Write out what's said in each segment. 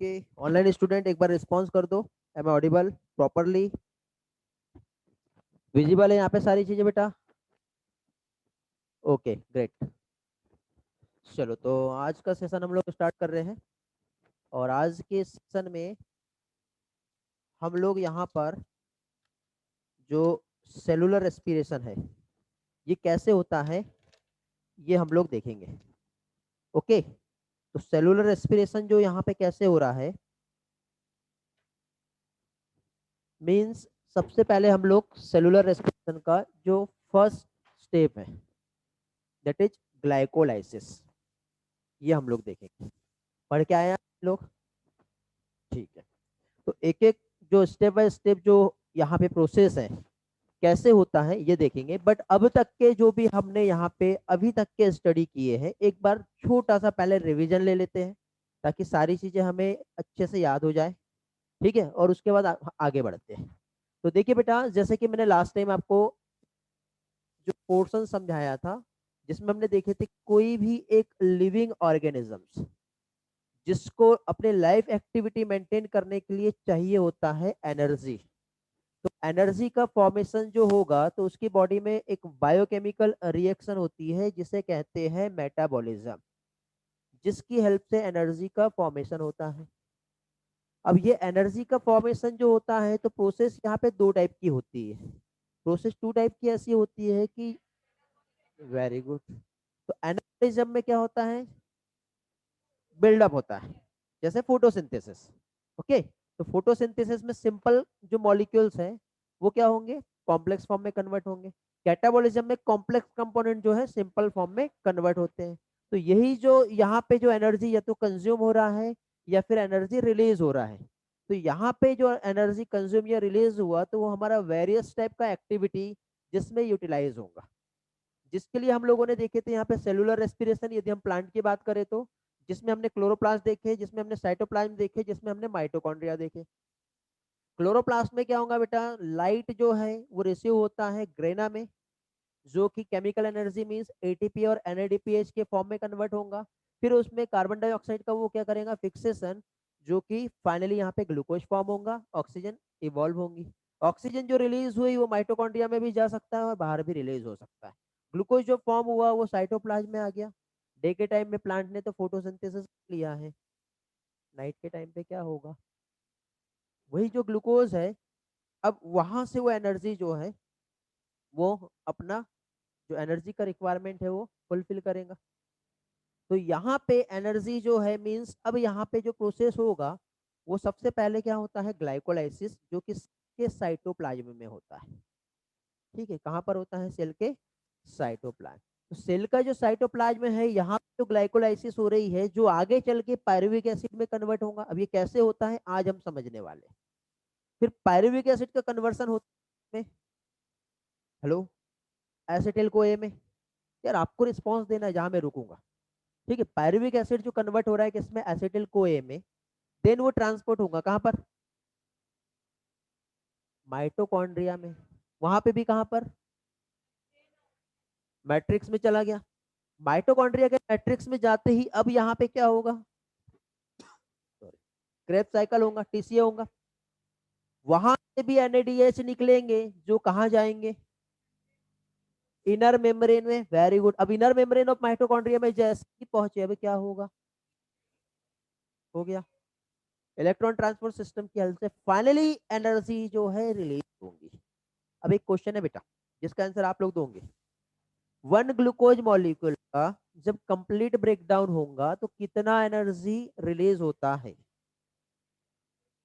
Okay, online student एक बार response कर दो। Am I audible properly visible है यहाँ पे सारी चीजें बेटा? Okay great. चलो तो आज का सेशन हम लोग स्टार्ट कर रहे हैं, और आज के सेशन में हम लोग यहाँ पर जो सेलुलर रेस्पिरेशन है ये कैसे होता है ये हम लोग देखेंगे। ओके, तो सेलुलर रेस्पिरेशन जो यहाँ पे कैसे हो रहा है मींस, सबसे पहले हम लोग सेलुलर रेस्पिरेशन का जो फर्स्ट स्टेप है दैट इज ग्लाइकोलाइसिस, ये हम लोग देखेंगे। पढ़ के आए हैं आप लोग? ठीक है, तो एक एक जो स्टेप बाय स्टेप जो यहाँ पे प्रोसेस है कैसे होता है ये देखेंगे। बट अब तक के जो भी हमने यहाँ पे अभी तक के स्टडी किए हैं एक बार छोटा सा पहले रिवीजन ले लेते हैं ताकि सारी चीजें हमें अच्छे से याद हो जाए। ठीक है, और उसके बाद आगे बढ़ते हैं। तो देखिए बेटा, जैसे कि मैंने लास्ट टाइम आपको जो पोर्शन समझाया था जिसमें हमने देखे थे कोई भी एक लिविंग ऑर्गेनिजम्स जिसको अपने लाइफ एक्टिविटी मेंटेन करने के लिए चाहिए होता है एनर्जी, तो एनर्जी का फॉर्मेशन जो होगा तो उसकी बॉडी में एक बायोकेमिकल रिएक्शन होती है जिसे कहते हैं मेटाबॉलिज्म, जिसकी हेल्प से एनर्जी का फॉर्मेशन होता है। अब ये एनर्जी का फॉर्मेशन जो होता है तो प्रोसेस यहाँ पे दो टाइप की होती है। प्रोसेस टू टाइप की ऐसी होती है कि, वेरी गुड, तो एनाबॉलिज्म में क्या होता है, बिल्डअप होता है, जैसे फोटोसिंथेसिस। ओके, तो फोटोसिंथेसिस में सिंपल जो मॉलिक्यूल्स हैं वो क्या होंगे, कॉम्प्लेक्स फॉर्म में कन्वर्ट होंगे। कैटाबॉलिज्म में कॉम्प्लेक्स कंपोनेंट जो है सिंपल फॉर्म में कन्वर्ट होते हैं। तो यही जो यहाँ पे जो एनर्जी या तो कंज्यूम हो रहा है या फिर एनर्जी रिलीज हो रहा है, तो यहाँ पे जो एनर्जी कंज्यूम या रिलीज हुआ तो वो हमारा वेरियस टाइप का एक्टिविटी जिसमें यूटिलाइज होगा, जिसके लिए हम लोगों ने देखे थे यहाँ पे सेलुलर रेस्पिरेशन यदि हम प्लांट की बात करें तो, जिसमें हमने क्लोरोप्लास्ट देखे, जिसमें हमने साइटोप्लाज्म देखे, जिसमें हमने माइटोकॉन्ड्रिया देखे। क्लोरोप्लास्ट में क्या होगा बेटा, लाइट जो है वो रिसीव होता है ग्रेना में, जो कि केमिकल एनर्जी मींस एटीपी और एनएडीपीएच के फॉर्म में कन्वर्ट होगा। फिर उसमें कार्बन डाइऑक्साइड का वो क्या करेगा, फिक्सेशन, जो कि फाइनली यहाँ पे ग्लूकोज फॉर्म होगा, ऑक्सीजन इवॉल्व होंगी। ऑक्सीजन जो रिलीज हुई वो माइटोकॉन्ड्रिया में भी जा सकता है और बाहर भी रिलीज हो सकता है। ग्लूकोज जो फॉर्म हुआ वो साइटोप्लाज्म में आ गया। डे के टाइम में प्लांट ने तो फोटोसिंथेसिस लिया है, नाइट के टाइम पे क्या होगा, वही जो ग्लूकोज है अब वहां से वो एनर्जी जो है वो अपना जो एनर्जी का रिक्वायरमेंट है वो फुलफिल करेगा। तो यहाँ पे एनर्जी जो है मींस, अब यहाँ पे जो प्रोसेस होगा वो सबसे पहले क्या होता है, ग्लाइकोलाइसिस, जो कि के साइटोप्लाज्म में होता है। ठीक है, कहाँ पर होता है, सेल के साइटोप्लाज्म। तो सेल का जो साइटोप्लाज्म है यहाँ पे जो ग्लाइकोलाइसिस हो रही है जो आगे चल के पायरुविक एसिड में कन्वर्ट होगा। अब ये कैसे होता है आज हम समझने वाले हैं। फिर पायरुविक एसिड का कन्वर्सन होता है, हेलो, एसिटिल को ए में। यार आपको रिस्पॉन्स देना है जहां मैं रुकूंगा। ठीक है, पायरुविक एसिड जो कन्वर्ट हो रहा है किसमें, एसिटिल को ए में, देन वो ट्रांसपोर्ट होगा कहां पर, माइटोकॉन्ड्रिया में। वहां पे भी कहां पर, मैट्रिक्स में चला गया। माइटोकॉन्ड्रिया के मैट्रिक्स में जाते ही अब यहाँ पे क्या होगा, क्रेब साइकिल होगा, टीसीए होगा। वहां से भी एनएडीएच निकलेंगे जो कहां जाएंगे, इनर मेम्ब्रेन में। वेरी गुड, अब इनर मेम्ब्रेन ऑफ माइटोकॉन्ड्रिया में जैसे ही पहुंचे अब क्या होगा, हो गया, इलेक्ट्रॉन ट्रांसपोर्ट सिस्टम की हेल्प से फाइनली एनर्जी जो है रिलीज होगी। अब एक क्वेश्चन है बेटा जिसका आंसर आप लोग दोगे, वन ग्लूकोज मॉलिक्यूल का जब कंप्लीट ब्रेकडाउन होगा तो कितना एनर्जी रिलीज होता है।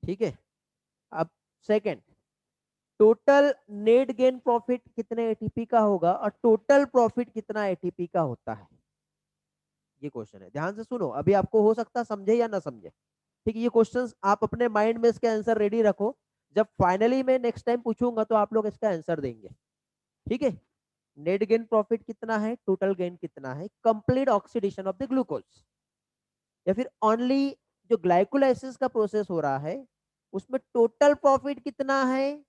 ठीक है, अब second, total net gain profit कितने एटीपी का होगा और टोटल प्रॉफिट कितना एटीपी का होता है, ये क्वेश्चन है। ध्यान से सुनो, अभी आपको हो सकता समझे या ना समझे। ठीक है, ये क्वेश्चंस आप अपने माइंड में इसके आंसर रेडी रखो, जब फाइनली मैं नेक्स्ट टाइम पूछूंगा तो आप लोग इसका आंसर देंगे। ठीक है, नेट गेन प्रॉफिट कितना है, टोटल गेन कितना है, complete oxidation of the glucose, या फिर ओनली जो ग्लाइकोलाइसिस का प्रोसेस हो रहा है उसमें टोटल प्रॉफिट कितना है,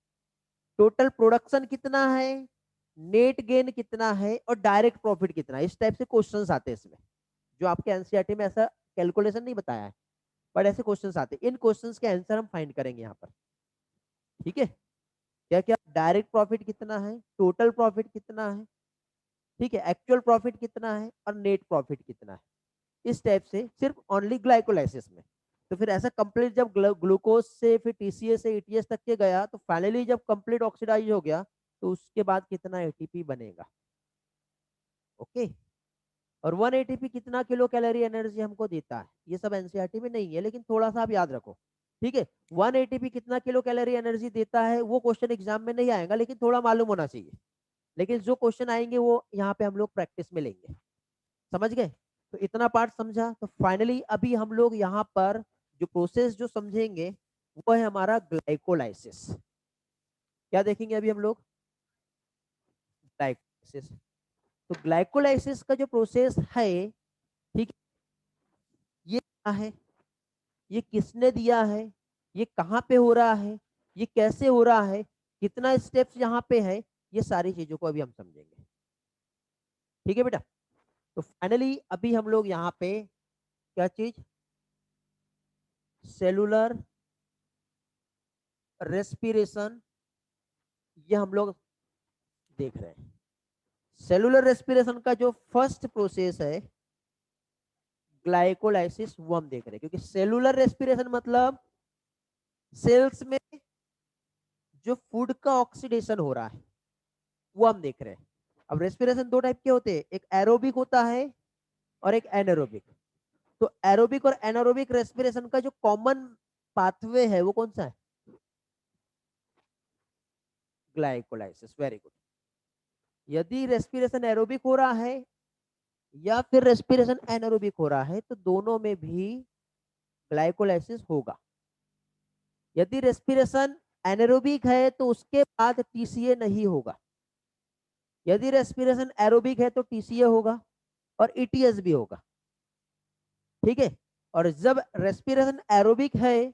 टोटल प्रोडक्शन कितना है, नेट गेन कितना है और डायरेक्ट प्रॉफिट कितना है। इस टाइप से क्वेश्चंस आते हैं इसमें, जो आपके एनसीईआरटी में ऐसा कैलकुलेशन नहीं बताया है। बट ऐसे क्वेश्चंस आते हैं, इन क्वेश्चंस के आंसर हम फाइंड करेंगे यहाँ पर। ठीक है, क्या क्या डायरेक्ट प्रॉफिट कितना है, टोटल प्रॉफिट कितना है, ठीक है, एक्चुअल प्रॉफिट कितना है और नेट प्रॉफिट कितना है, इस टाइप से सिर्फ ओनली ग्लाइकोलाइसिस में। तो फिर ऐसा कंप्लीट जब ग्लूकोज से फिर टीसीए से ईटीएस तक के गया, तो फाइनली जब कंप्लीट ऑक्सीडाइज हो गया, तो उसके बाद कितना एटीपी बनेगा। ओके, और 1 एटीपी कितना किलो कैलोरी एनर्जी हमको देता है, ये सब एनसीईआरटी में नहीं है, लेकिन थोड़ा सा आप याद रखो। ठीक है, 1 एटीपी कितना किलो कैलोरी एनर्जी देता है, वो क्वेश्चन एग्जाम में नहीं आएगा, लेकिन थोड़ा मालूम होना चाहिए। लेकिन जो क्वेश्चन आएंगे वो यहाँ पे हम लोग प्रैक्टिस में लेंगे। समझ गए? तो इतना पार्ट समझा। तो फाइनली अभी हम लोग यहाँ पर जो प्रोसेस जो समझेंगे वो है हमारा ग्लाइकोलाइसिस। क्या देखेंगे अभी हम लोग? ग्लाइकोलाइसिस। तो ग्लाइकोलाइसिस का जो प्रोसेस है, ठीक, ये क्या है, ये किसने दिया है, ये कहाँ पे हो रहा है, ये कैसे हो रहा है, कितना स्टेप्स यहाँ पे है, ये सारी चीजों को अभी हम समझेंगे। ठीक है बेटा? तो फाइनली अभी हम लोग यहाँ पे क्या चीज, सेलुलर रेस्पिरेशन, ये हम लोग देख रहे हैं। सेलुलर रेस्पिरेशन का जो फर्स्ट प्रोसेस है ग्लाइकोलाइसिस, वो हम देख रहे हैं, क्योंकि सेलुलर रेस्पिरेशन मतलब सेल्स में जो फूड का ऑक्सीडेशन हो रहा है वो हम देख रहे हैं। अब रेस्पिरेशन दो टाइप के होते हैं, एक एरोबिक होता है और एक एनारोबिक। तो एरोबिक और एनारोबिक रेस्पिरेशन का जो कॉमन पाथवे है वो कौन सा है? ग्लाइकोलाइसिस। Very good. यदि रेस्पिरेशन एरोबिक हो रहा है या फिर रेस्पिरेशन एनारोबिक हो रहा है, तो दोनों में भी ग्लाइकोलाइसिस होगा। यदि रेस्पिरेशन एनारोबिक है तो उसके बाद टीसीए नहीं होगा, यदि रेस्पिरेशन एरोबिक है तो टीसीए होगा और ईटीएस भी होगा। ठीक है, और जब रेस्पिरेशन एरोबिक है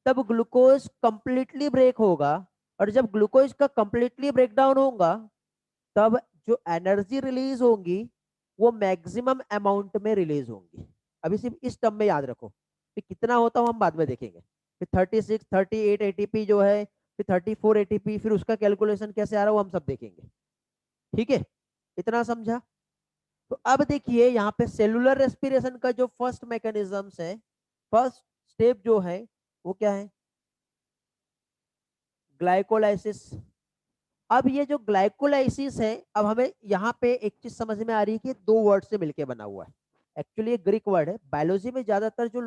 तब ग्लूकोज कंप्लीटली ब्रेक होगा, और जब ग्लूकोज का कंप्लीटली ब्रेकडाउन होगा तब जो एनर्जी रिलीज होंगी वो मैक्सिमम अमाउंट में रिलीज होंगी। अभी सिर्फ इस टर्म में याद रखो, फिर कितना होता हो हम बाद में देखेंगे। फिर 36 38 एटीपी जो है, फिर 34 एटीपी, फिर उसका कैलकुलेशन कैसे आ रहा है वो हम सब देखेंगे। ठीक है, इतना समझा? तो अब देखिए यहाँ पे सेलुलर रेस्पिरेशन का जो फर्स्ट मैकेनिज्म्स है, फर्स्ट स्टेप जो है वो क्या है? ग्लाइकोलाइसिस। अब ये जो ग्लाइकोलाइसिस है, अब हमें यहाँ पे एक चीज समझ में आ रही है कि दो वर्ड से मिलके बना हुआ है। एक्चुअली ये ग्रीक वर्ड है। बायोलॉजी में ज्यादातर जो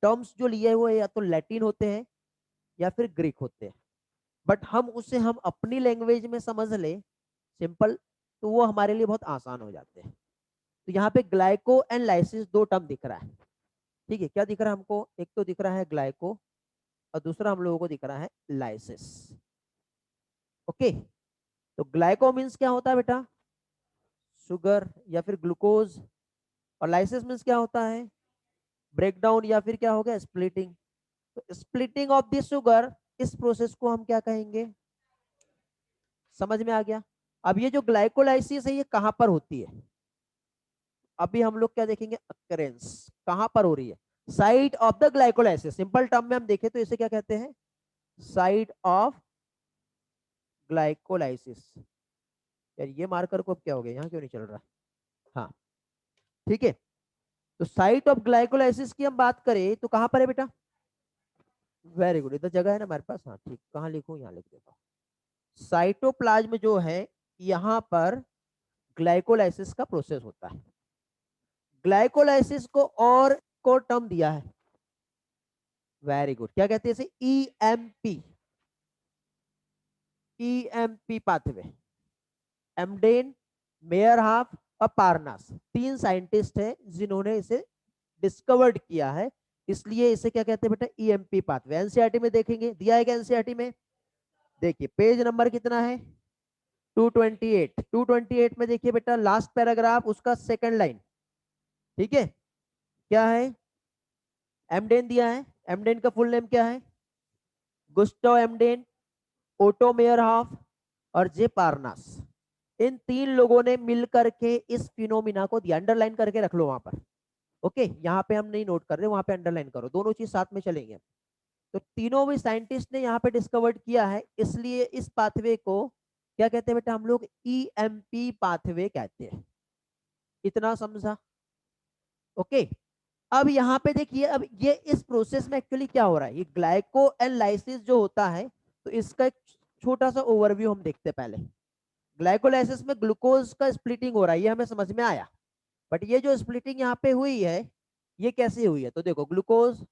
टर्म्स जो लिए हुए या तो लैटिन होते हैं या फिर ग्रीक होते हैं, बट हम उसे हम अपनी लैंग्वेज में समझ ले सिंपल, तो वो हमारे लिए बहुत आसान हो जाते हैं। तो यहाँ पे ग्लाइको एंड लाइसिस दो टर्म दिख रहा है। ठीक है, क्या दिख रहा है हमको? एक तो दिख रहा है ग्लाइको और दूसरा हम लोगों को दिख रहा है लाइसिस। ओके, तो ग्लाइको मीन्स क्या होता है बेटा? शुगर या फिर ग्लूकोज। और लाइसिस मीन्स क्या होता है? ब्रेकडाउन या फिर क्या हो गया? स्प्लिटिंग। तो स्प्लिटिंग ऑफ द शुगर, इस प्रोसेस को हम क्या कहेंगे? समझ में आ गया? अब ये जो ग्लाइकोलाइसिस है ये कहां पर होती है? अभी हम लोग क्या देखेंगे? अकरेंस कहां पर हो रही है? Site of the glycolysis. Simple term में हम देखें तो इसे क्या कहते हैं? Site of glycolysis. यार ये मार्कर को अब क्या हो गया, यहाँ क्यों नहीं चल रहा? हाँ, ठीक है। तो साइट ऑफ ग्लाइकोलाइसिस की हम बात करें तो कहां पर है बेटा? वेरी गुड, इधर जगह है ना हमारे पास। हाँ ठीक, कहाँ लिखूं? यहाँ लिख देता हूँ। साइटोप्लाज्म जो है यहाँ पर ग्लाइकोलाइसिस का प्रोसेस होता है। ग्लाइकोलाइसिस को और को टर्म दिया है, वेरी गुड, क्या कहते हैं इसे? ईएमपी। EMP pathway. एमडेन, मेयरहाफ और पारनास, तीन साइंटिस्ट हैं जिन्होंने इसे डिस्कवर्ड किया है, इसलिए इसे क्या कहते हैं बेटा? EMP pathway. एनसीईआरटी में देखेंगे, दिया है क्या एनसीईआरटी में? देखिए पेज नंबर कितना है? 228। 228 में देखिए बेटा लास्ट पैराग्राफ, उसका सेकंड लाइन। ठीक है, क्या है? एमडेन दिया है। एमडेन का फुल नेम क्या है? गुस्टो एमडेन, ओटो मेयरहाफ और जे पारनास। इन तीन लोगों ने मिलकर के इस फिनोमिना को दिया। अंडरलाइन करके रख लो वहां पर। ओके, यहाँ पे हम नहीं नोट कर रहे, वहां पे अंडरलाइन करो, दोनों चीज साथ में चलेंगे। तो तीनों भी साइंटिस्ट ने यहाँ पे डिस्कवर्ड किया है, इसलिए इस पाथवे को क्या कहते हैं बेटा, हम लोग ईएमपी पाथवे कहते हैं। इतना समझा? ओके। अब यहाँ पे देखिए, अब ये इस प्रोसेस में एक्चुअली क्या हो रहा है, ये ग्लाइको एंड लाइसिस जो होता है, तो इसका एक छोटा सा ओवरव्यू हम देखते हैं पहले। ग्लाइकोलाइसिस में ग्लूकोज का स्प्लिटिंग हो रहा है, ये हमें समझ में आया। बट ये जो स्प्लिटिंग यहाँ पे हुई है, ये कैसे हुई है, तो देखो ग्लूकोज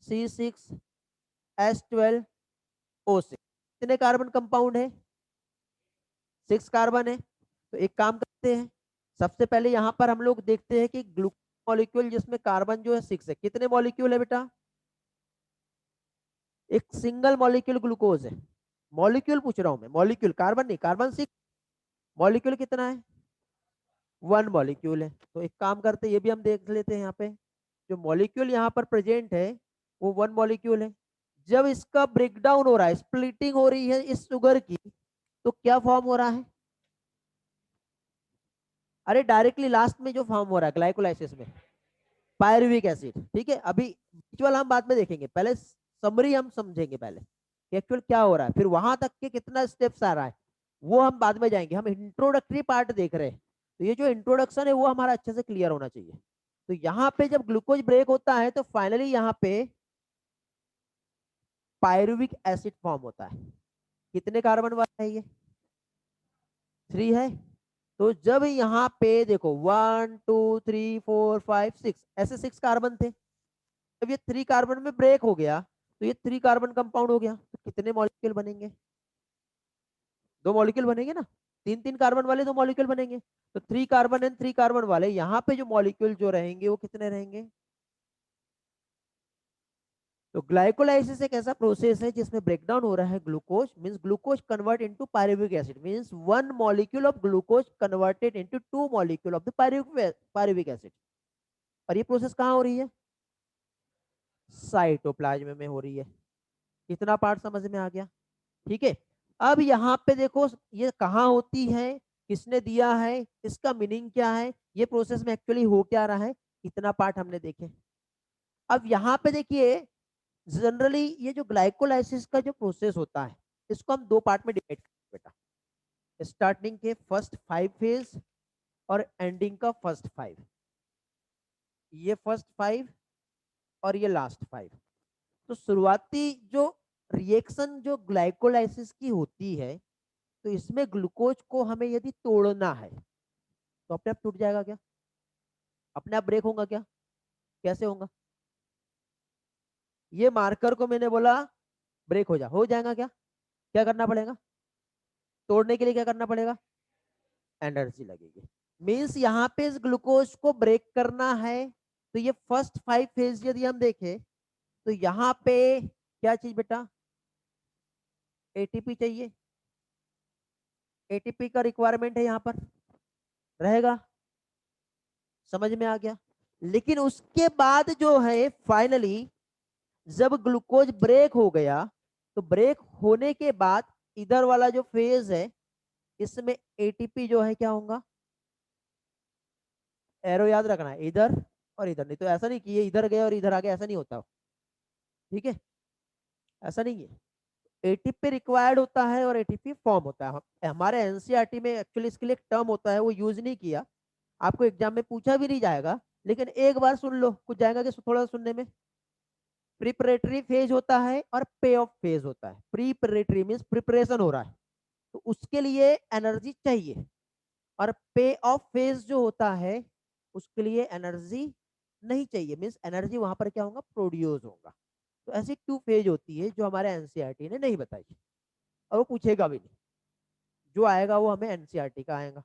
C6H12O6, कितने कार्बन कंपाउंड है, 6 कार्बन है। तो एक काम करते हैं, सबसे पहले यहाँ पर हम लोग देखते हैं कि ग्लूकोज मॉलिक्यूल जिसमें कार्बन जो है 6 है, कितने मॉलिक्यूल है बेटा, एक सिंगल मॉलिक्यूल ग्लूकोज है। मॉलिक्यूल पूछ रहा हूं मैं, मॉलिक्यूल, कार्बन नहीं, कार्बन 6, मॉलिक्यूल कितना है, 1 मॉलिक्यूल है। तो एक काम करते हैं, ये भी हम देख लेते हैं, यहाँ पे जो मॉलिक्यूल यहाँ पर प्रेजेंट है वो 1 मॉलिक्यूल है। जब इसका ब्रेकडाउन हो रहा है, स्प्लिटिंग हो रही है इस शुगर की, तो क्या फॉर्म हो रहा है, अरे डायरेक्टली लास्ट में जो फॉर्म हो रहा है ग्लाइकोलाइसिस में, पायरुविक एसिड। ठीक है, अभी बीच वाला हम बाद में देखेंगे, पहले समरी हम समझेंगे पहले कि एक्चुअल क्या हो रहा है, फिर वहां तक के कितना स्टेप्स आ रहा है वो हम बाद में जाएंगे। हम इंट्रोडक्टरी पार्ट देख रहे हैं, तो ये जो इंट्रोडक्शन है वो हमारा अच्छे से क्लियर होना चाहिए। तो यहाँ पे जब ग्लूकोज ब्रेक होता है तो फाइनली यहाँ पे पायरुविक एसिड फॉर्म होता है। कितने कार्बन वाला है ये, 3 है। तो जब यहाँ पे देखो 1 2 3 4 5 6 ऐसे 6 कार्बन थे, जब ये 3 कार्बन में ब्रेक हो गया तो ये 3 कार्बन कंपाउंड हो गया। तो कितने मॉलिक्यूल बनेंगे, 2 मॉलिक्यूल बनेंगे ना, 3 3 कार्बन वाले 2 मॉलिक्यूल बनेंगे। तो 3 कार्बन एंड 3 कार्बन वाले यहाँ पे जो मॉलिक्यूल जो रहेंगे वो कितने रहेंगे। तो ग्लाइकोलाइसिस एक ऐसा प्रोसेस है जिसमें ब्रेकडाउन हो रहा है glucose, means glucose convert into pyruvic acid, means 1 molecule of glucose converted into 2 molecule of the pyruvic acid. और ये प्रोसेस कहाँ हो रही है, साइटोप्लाज्म में हो रही है। कितना पार्ट समझ में आ गया, ठीक है। अब यहाँ पे देखो ये कहाँ होती है, किसने दिया है, इसका मीनिंग क्या है, ये प्रोसेस में एक्चुअली हो क्या रहा है, इतना पार्ट हमने देखे। अब यहाँ पे देखिए, जनरली ये जो ग्लाइकोलाइसिस का जो प्रोसेस होता है इसको हम 2 पार्ट में डिवाइड करते हैं बेटा, स्टार्टिंग के फर्स्ट 5 फेज और एंडिंग का फर्स्ट 5। ये फर्स्ट 5 और ये लास्ट 5। तो शुरुआती जो रिएक्शन जो ग्लाइकोलाइसिस की होती है, तो इसमें ग्लूकोज को हमें यदि तोड़ना है तो अपने आप टूट जाएगा क्या, अपने आप ब्रेक होगा क्या, कैसे होगा, ये मार्कर को मैंने बोला ब्रेक हो जाएगा क्या, क्या करना पड़ेगा, तोड़ने के लिए क्या करना पड़ेगा, एनर्जी लगेगी। मीन्स यहाँ पे इस ग्लूकोज को ब्रेक करना है, तो ये फर्स्ट 5 फेज यदि हम देखें तो यहाँ पे क्या चीज बेटा, एटीपी चाहिए, एटीपी का रिक्वायरमेंट है यहाँ पर, रहेगा, समझ में आ गया। लेकिन उसके बाद जो है फाइनली जब ग्लूकोज ब्रेक हो गया, तो ब्रेक होने के बाद इधर वाला जो फेज है इसमें एटीपी जो है क्या होगा, एरो याद रखना है, इधर और इधर, नहीं तो ऐसा नहीं कि ये इधर गया और इधर आ गया, ऐसा नहीं होता, ठीक है, ऐसा नहीं है। एटीपी रिक्वायर्ड होता है और एटीपी फॉर्म होता है। हमारे एनसीईआरटी में एक्चुअली इसके लिए एक टर्म होता है, वो यूज नहीं किया, आपको एग्जाम में पूछा भी नहीं जाएगा, लेकिन एक बार सुन लो, कुछ जाएगा कि थोड़ा सुनने में। प्रिपरेटरी फेज होता है और पे ऑफ फेज होता है। प्रिपरेटरी मीन्स प्रिपरेशन हो रहा है तो उसके लिए एनर्जी चाहिए, और पे ऑफ फेज जो होता है उसके लिए एनर्जी नहीं चाहिए, मीन्स एनर्जी वहां पर क्या होगा, प्रोड्यूस होगा। तो ऐसी 2 फेज होती है जो हमारे एनसीईआरटी ने नहीं बताई, और वो पूछेगा भी नहीं, जो आएगा वो हमें एनसीईआरटी का आएगा,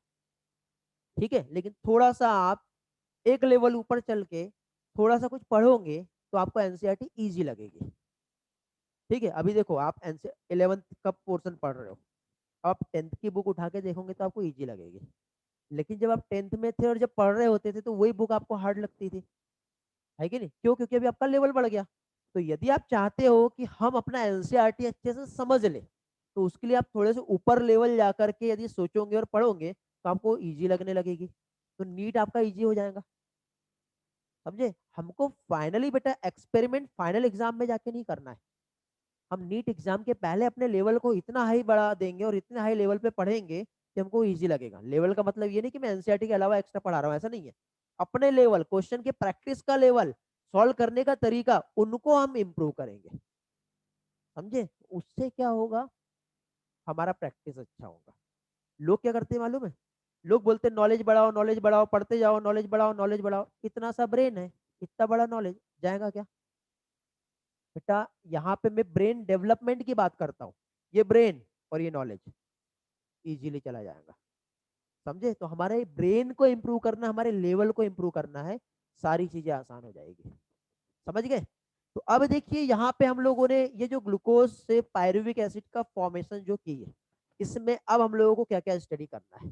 ठीक है। लेकिन थोड़ा सा आप एक लेवल ऊपर चल के थोड़ा सा कुछ पढ़ोगे तो आपको एनसीईआरटी इजी लगेगी, ठीक है। अभी देखो आप एनसी 11th का पोर्शन पढ़ रहे हो, आप 10th की बुक उठा के देखोगे तो आपको इजी लगेगी। लेकिन जब आप 10th में थे और जब पढ़ रहे होते थे तो वही बुक आपको हार्ड लगती थी, है कि नहीं, क्यों, क्योंकि अभी आपका लेवल बढ़ गया। तो यदि आप चाहते हो कि हम अपना एनसीईआरटी अच्छे से समझ ले, तो उसके लिए आप थोड़े से ऊपर लेवल जा करके यदि सोचोगे और पढ़ोगे तो आपको इजी लगने लगेगी, तो नीट आपका इजी हो जाएगा, समझे? हमको फाइनली बेटा एक्सपेरिमेंट फाइनल एग्जाम में जाके नहीं करना है। हम नीट एग्जाम के पहले अपने लेवल को इतना हाई बढ़ा देंगे और इतने हाई लेवल पे पढ़ेंगे कि हमको इजी लगेगा। लेवल का मतलब ये नहीं कि मैं एनसीईआरटी के अलावा एक्स्ट्रा पढ़ा रहा हूँ, ऐसा नहीं है। अपने लेवल, क्वेश्चन के प्रैक्टिस का लेवल, सॉल्व करने का तरीका, उनको हम इम्प्रूव करेंगे। समझे? उससे क्या होगा, हमारा प्रैक्टिस अच्छा होगा। लोग क्या करते हैं मालूम है? लोग बोलते हैं नॉलेज बढ़ाओ, नॉलेज बढ़ाओ, पढ़ते जाओ, नॉलेज बढ़ाओ, नॉलेज बढ़ाओ। इतना सा ब्रेन है, इतना बड़ा नॉलेज जाएगा क्या बेटा? यहाँ पे मैं ब्रेन डेवलपमेंट की बात करता हूँ। ये ब्रेन और ये नॉलेज इजीली चला जाएगा। समझे? तो हमारे ब्रेन को इम्प्रूव करना, हमारे लेवल को इम्प्रूव करना है, सारी चीजें आसान हो जाएगी। समझ गए? तो अब देखिए यहाँ पे हम लोगों ने ये जो ग्लूकोज से पायरुविक एसिड का फॉर्मेशन जो की है, इसमें अब हम लोगों को क्या क्या स्टडी करना है।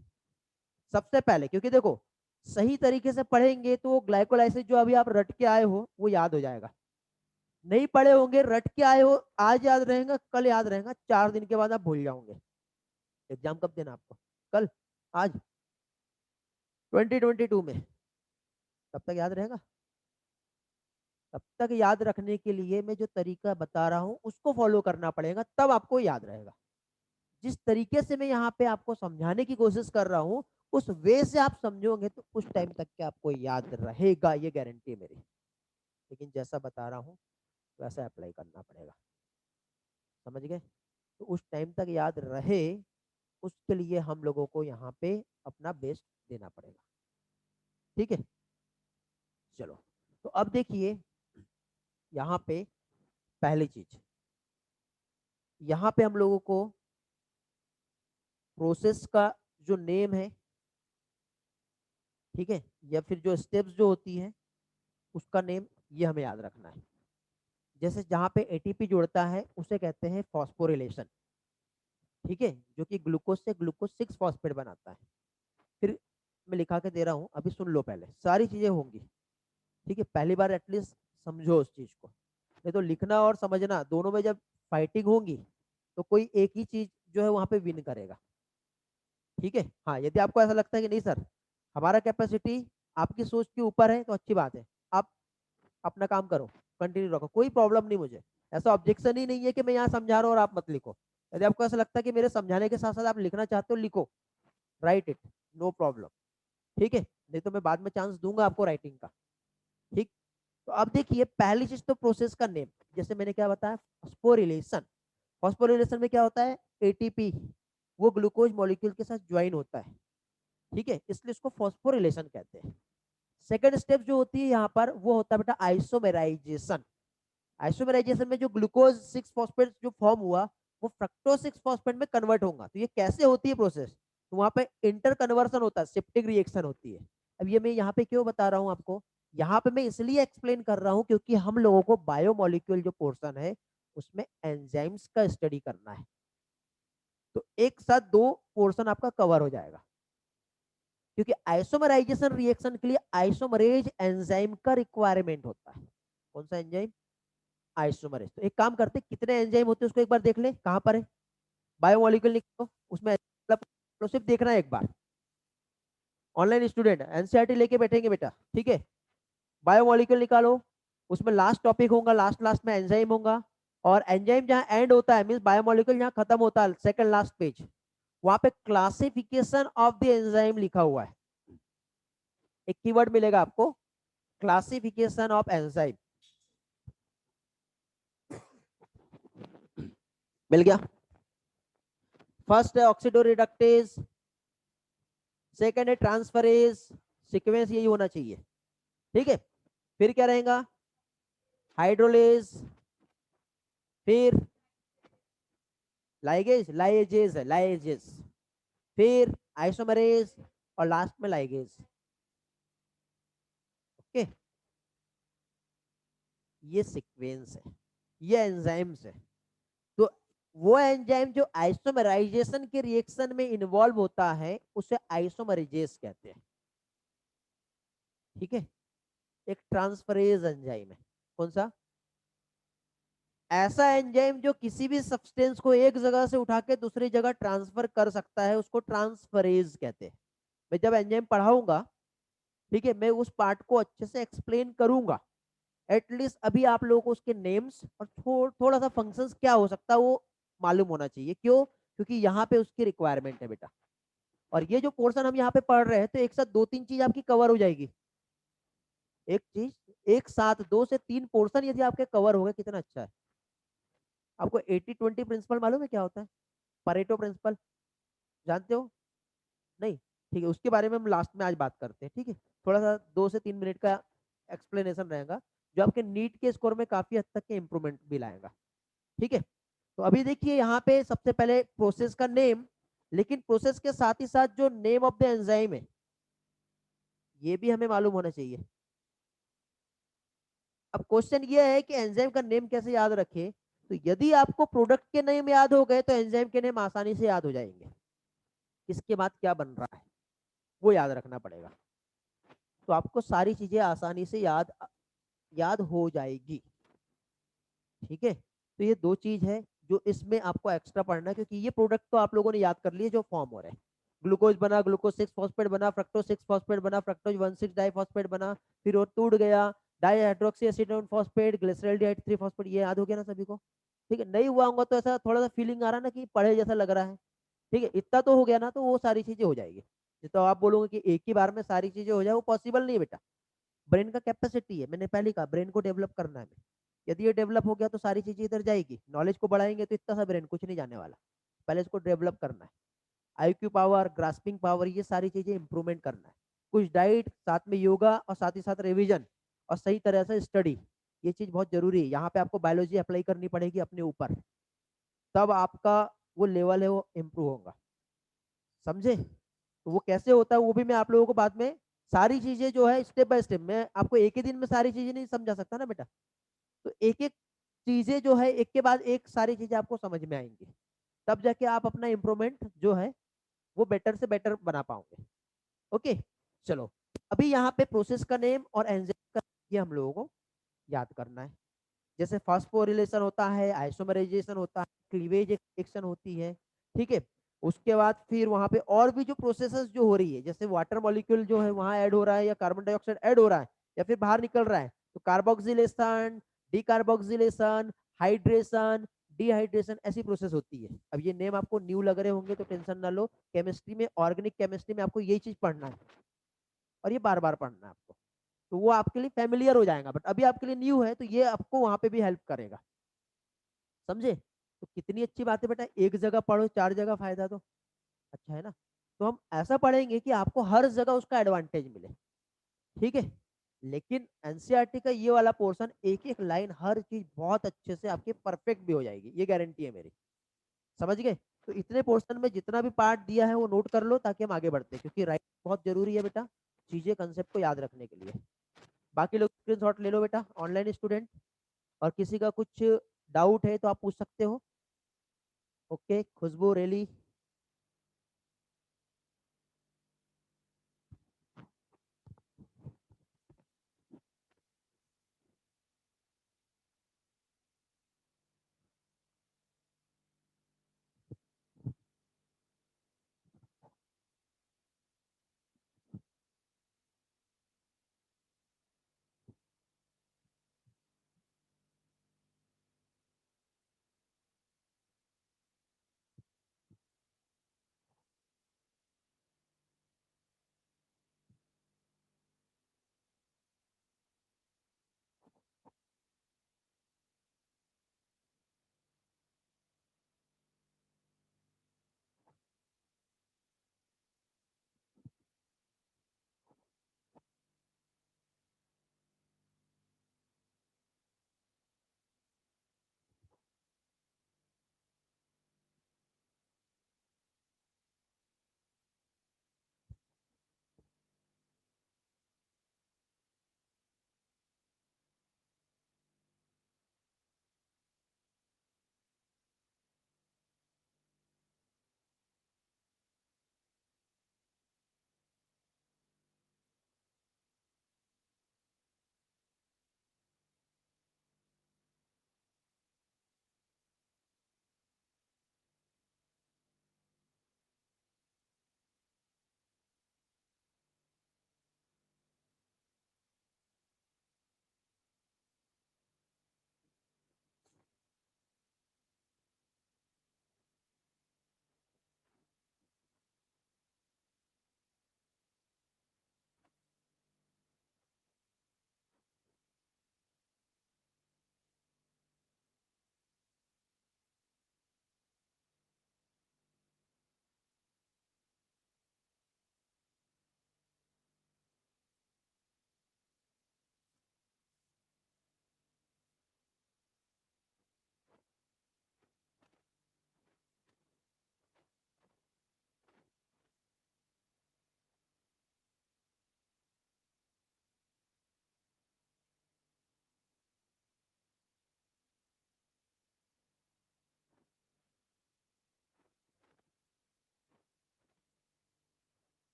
सबसे पहले, क्योंकि देखो सही तरीके से पढ़ेंगे तो ग्लाइकोलाइसिस जो अभी आप रट के आए हो वो याद हो जाएगा। नहीं पढ़े होंगे, रट के आए हो, आज याद रहेगा, कल याद रहेगा, 4 दिन के बाद आप भूल जाओगे। एग्जाम कब देना आपको? कल? आज? 2022 में? तब तक याद रहेगा? तब तक याद रखने के लिए मैं जो तरीका बता रहा हूँ उसको फॉलो करना पड़ेगा, तब आपको याद रहेगा। जिस तरीके से मैं यहाँ पे आपको समझाने की कोशिश कर रहा हूँ, उस वे से आप समझोगे तो उस टाइम तक के आपको याद रहेगा, ये गारंटी है मेरी। लेकिन जैसा बता रहा हूँ वैसा अप्लाई करना पड़ेगा। समझ गए? तो उस टाइम तक याद रहे, उसके लिए हम लोगों को यहाँ पे अपना बेस्ट देना पड़ेगा। ठीक है? चलो, तो अब देखिए यहाँ पे पहली चीज, यहाँ पे हम लोगों को प्रोसेस का जो नेम है, ठीक है, या फिर जो स्टेप्स जो होती है उसका नेम, ये हमें याद रखना है। जैसे जहाँ पे एटीपी जुड़ता है उसे कहते हैं फॉस्फोरिलेशन। ठीक है? जो कि ग्लूकोज से ग्लूकोज 6 फॉस्फेट बनाता है। फिर मैं लिखा के दे रहा हूँ, अभी सुन लो, पहले सारी चीजें होंगी। ठीक है? पहली बार एटलीस्ट समझो उस चीज को, नहीं तो लिखना और समझना दोनों में जब फाइटिंग होगी तो कोई एक ही चीज जो है वहां पे विन करेगा। ठीक है? हाँ, यदि आपको ऐसा लगता है कि नहीं सर हमारा कैपेसिटी आपकी सोच के ऊपर है, तो अच्छी बात है, आप अपना काम करो, कंटिन्यू रखो, कोई प्रॉब्लम नहीं मुझे। ऐसा ऑब्जेक्शन ही नहीं है कि मैं यहाँ समझा रहा हूँ और आप मत लिखो। यदि आपको ऐसा लगता है कि मेरे समझाने के साथ साथ आप लिखना चाहते हो, लिखो, राइट इट, नो प्रॉब्लम। ठीक है? नहीं तो मैं बाद में चांस दूंगा आपको राइटिंग का। ठीक? तो अब देखिए पहली चीज तो प्रोसेस का नेम, जैसे मैंने क्या बताया, फॉस्फोरिलेशन। फॉस्फोरिलेशन में क्या होता है, एटीपी वो ग्लूकोज मॉलिक्यूल के साथ ज्वाइन होता है। ठीक है? इसलिए इसको फॉस्फोरिलेशन कहते हैं। सेकेंड स्टेप जो होती है यहाँ पर वो होता है बेटा आइसोमेराइजेशन। आइसोमेराइजेशन में जो ग्लूकोज 6 फॉस्फेट जो फॉर्म हुआ वो फ्रक्टोज 6 फॉस्फेट में कन्वर्ट होगा। तो ये कैसे होती है प्रोसेस, तो वहां पे इंटर कन्वर्सन होता है, सेप्टिक रिएक्शन होती है। अब ये मैं यहाँ पे क्यों बता रहा हूँ आपको, यहाँ पे मैं इसलिए एक्सप्लेन कर रहा हूँ क्योंकि हम लोगों को बायोमोलिक्यूल जो पोर्शन है उसमें एंजाइम्स का स्टडी करना है। तो एक साथ दो पोर्शन आपका कवर हो जाएगा, क्योंकि आइसोमराइजेशन रिएक्शन के लिए आइसोमरेज एंजाइम का रिक्वायरमेंट होता है। कौन सा एंजाइम? आइसोमरेज। तो एक काम करते, कितने एंजाइम होते हैं उसको एक बार देख ले, कहां पर है, बायोमोलिक्यूल निकालो उसमें, सिर्फ देखना है एक बार। ऑनलाइन स्टूडेंट एनसीईआरटी लेके बैठेंगे बेटा, ठीक है? बायोमोलिक्यूल निकालो, उसमें लास्ट टॉपिक होगा, लास्ट लास्ट में एंजाइम होगा, और एंजाइम जहां एंड होता है मींस बायोमोलिक्यूल जहां खत्म होता है, सेकंड लास्ट पेज, वहां पे क्लासिफिकेशन ऑफ द एंजाइम लिखा हुआ है। एक कीवर्ड मिलेगा आपको, क्लासिफिकेशन ऑफ एंजाइम, मिल गया? फर्स्ट है ऑक्सीडोरिडक्टेज, सेकंड है ट्रांसफरेज, सीक्वेंस यही होना चाहिए। ठीक है? फिर क्या रहेगा, हाइड्रोलेज, फिर लाइगेज, लाइजेज है, लाइजेज, फिर आइसोमरेज, और लास्ट में लाइगेज। ओके, ये सीक्वेंस है, ये एंजाइम्स है। तो वो एंजाइम जो आइसोमराइजेशन के रिएक्शन में इन्वॉल्व होता है उसे आइसोमरेजेस कहते हैं। ठीक है? एक ट्रांसफरेज एंजाइम है, कौन सा? ऐसा एंजाइम जो किसी भी सब्सटेंस को एक जगह से उठा के दूसरी जगह ट्रांसफर कर सकता है, उसको ट्रांसफरेज कहते हैं। मैं जब एंजाइम पढ़ाऊंगा ठीक है, मैं उस पार्ट को अच्छे से एक्सप्लेन करूंगा। एटलीस्ट अभी आप लोगों को उसके नेम्स और थोड़ा सा फंक्शंस क्या हो सकता है वो मालूम होना चाहिए। क्यों? क्योंकि यहाँ पे उसकी रिक्वायरमेंट है बेटा। और ये जो पोर्शन हम यहाँ पे पढ़ रहे हैं तो एक साथ दो तीन चीज आपकी कवर हो जाएगी। एक चीज एक साथ दो से तीन पोर्शन यदि आपके कवर हो गए कितना अच्छा है। आपको 80-20 प्रिंसिपल मालूम है क्या होता है? परेटो प्रिंसिपल जानते हो? नहीं? ठीक है, उसके बारे में हम लास्ट में आज बात करते हैं। ठीक है, थोड़ा सा 2 से 3 मिनट का एक्सप्लेनेशन रहेगा जो आपके नीट के स्कोर में काफी हद तक के इंप्रूवमेंट भी लाएगा। ठीक है, तो अभी देखिए यहाँ पे सबसे पहले प्रोसेस का नेम, लेकिन प्रोसेस के साथ ही साथ जो नेम ऑफ द एंजाइम है ये भी हमें मालूम होना चाहिए। अब क्वेश्चन ये है कि एंजाइम का नेम कैसे याद रखें। तो यदि आपको प्रोडक्ट के नेम याद हो गए तो एंजाइम के नेम आसानी से याद हो जाएंगे। किसके बाद क्या बन रहा है वो याद रखना पड़ेगा। तो आपको सारी चीजें आसानी से याद याद हो जाएगी। ठीक है, तो ये दो चीज है जो इसमें आपको एक्स्ट्रा पढ़ना है, क्योंकि ये प्रोडक्ट तो आप लोगों ने याद कर लिए जो फॉर्म हो रहे हैं। ग्लूकोज बना, ग्लूकोज 6 फॉस्फेट बना, फ्रक्टोज 6 फॉस्फेट बना, फ्रक्टोज 1,6 डाइफॉस्फेट बना, फिर वो टूट गया dihydroxy acetone phosphate, glyceraldehyde 3 phosphate. ये याद हो गया ना सभी को? ठीक है, नहीं हुआ होगा तो ऐसा थोड़ा सा फीलिंग आ रहा है ना कि पढ़े जैसा लग रहा है। ठीक है, इतना तो हो गया ना, तो वो सारी चीजें हो जाएगी। तो आप बोलोगे कि एक ही बार में सारी चीजें हो जाए, वो पॉसिबल नहीं है बेटा। ब्रेन का कैपेसिटी है, मैंने पहले कहा ब्रेन को डेवलप करना है। यदि ये डेवलप हो गया तो सारी चीजें इधर जाएगी। नॉलेज को बढ़ाएंगे तो इतना सा ब्रेन कुछ नहीं जाने वाला। पहले इसको डेवलप करना है। आईक्यू पावर, ग्रास्पिंग पावर, ये सारी चीजें इंप्रूवमेंट करना है। कुछ डाइट, साथ में योगा और साथ ही साथ रिवीजन और सही तरह से स्टडी, ये चीज बहुत जरूरी है। यहाँ पे आपको बायोलॉजी अप्लाई करनी पड़ेगी अपने ऊपर, तब आपका वो लेवल है वो इम्प्रूव होगा। समझे? तो वो कैसे होता है वो भी मैं आप लोगों को बाद में सारी चीजें जो है स्टेप बाय स्टेप, मैं आपको एक ही दिन में सारी चीजें नहीं समझा सकता ना बेटा। तो एक एक चीजें जो है एक के बाद एक सारी चीजें आपको समझ में आएंगी, तब जाके आप अपना इम्प्रूवमेंट जो है वो बेटर से बेटर बना पाओगे। ओके, चलो। अभी यहाँ पे प्रोसेस का नेम और एंजाइम का ये हम लोगों को याद करना है। जैसे फास्फोरिलेशन होता है, आइसोमराइजेशन होता है, क्लीवेज एक्शन होती है। ठीक है, उसके बाद फिर वहां पे और भी जो प्रोसेसेस जो हो रही है, जैसे वाटर मॉलिक्यूल जो है वहां ऐड हो रहा है या कार्बन डाइऑक्साइड ऐड हो रहा है या फिर बाहर निकल रहा है, तो कार्बोक्सिलेशन, डीकार्बोक्सिलेशन, हाइड्रेशन, डिहाइड्रेशन, ऐसी प्रोसेस होती है। अब ये नेम आपको न्यू लग रहे होंगे तो टेंशन ना लो, केमिस्ट्री में, ऑर्गेनिक केमिस्ट्री में आपको यही चीज पढ़ना है और ये बार बार पढ़ना है आपको। तो वो आपके लिए फेमिलियर हो जाएगा, बट अभी आपके लिए न्यू है तो ये आपको वहां पे भी हेल्प करेगा। समझे? तो कितनी अच्छी बात है बेटा, एक जगह पढ़ो चार जगह फायदा, तो अच्छा है ना। तो हम ऐसा पढ़ेंगे कि आपको हर जगह उसका एडवांटेज मिले। ठीक है, लेकिन एनसीईआरटी का ये वाला पोर्शन एक एक लाइन हर चीज बहुत अच्छे से आपकी परफेक्ट भी हो जाएगी, ये गारंटी है मेरी। समझ गए? तो इतने पोर्शन में जितना भी पार्ट दिया है वो नोट कर लो ताकि हम आगे बढ़ते हैं, क्योंकि राइट बहुत जरूरी है बेटा चीजें कंसेप्ट को याद रखने के लिए। बाकी लोग स्क्रीनशॉट ले लो बेटा, ऑनलाइन स्टूडेंट, और किसी का कुछ डाउट है तो आप पूछ सकते हो। ओके, खुशबू रेली।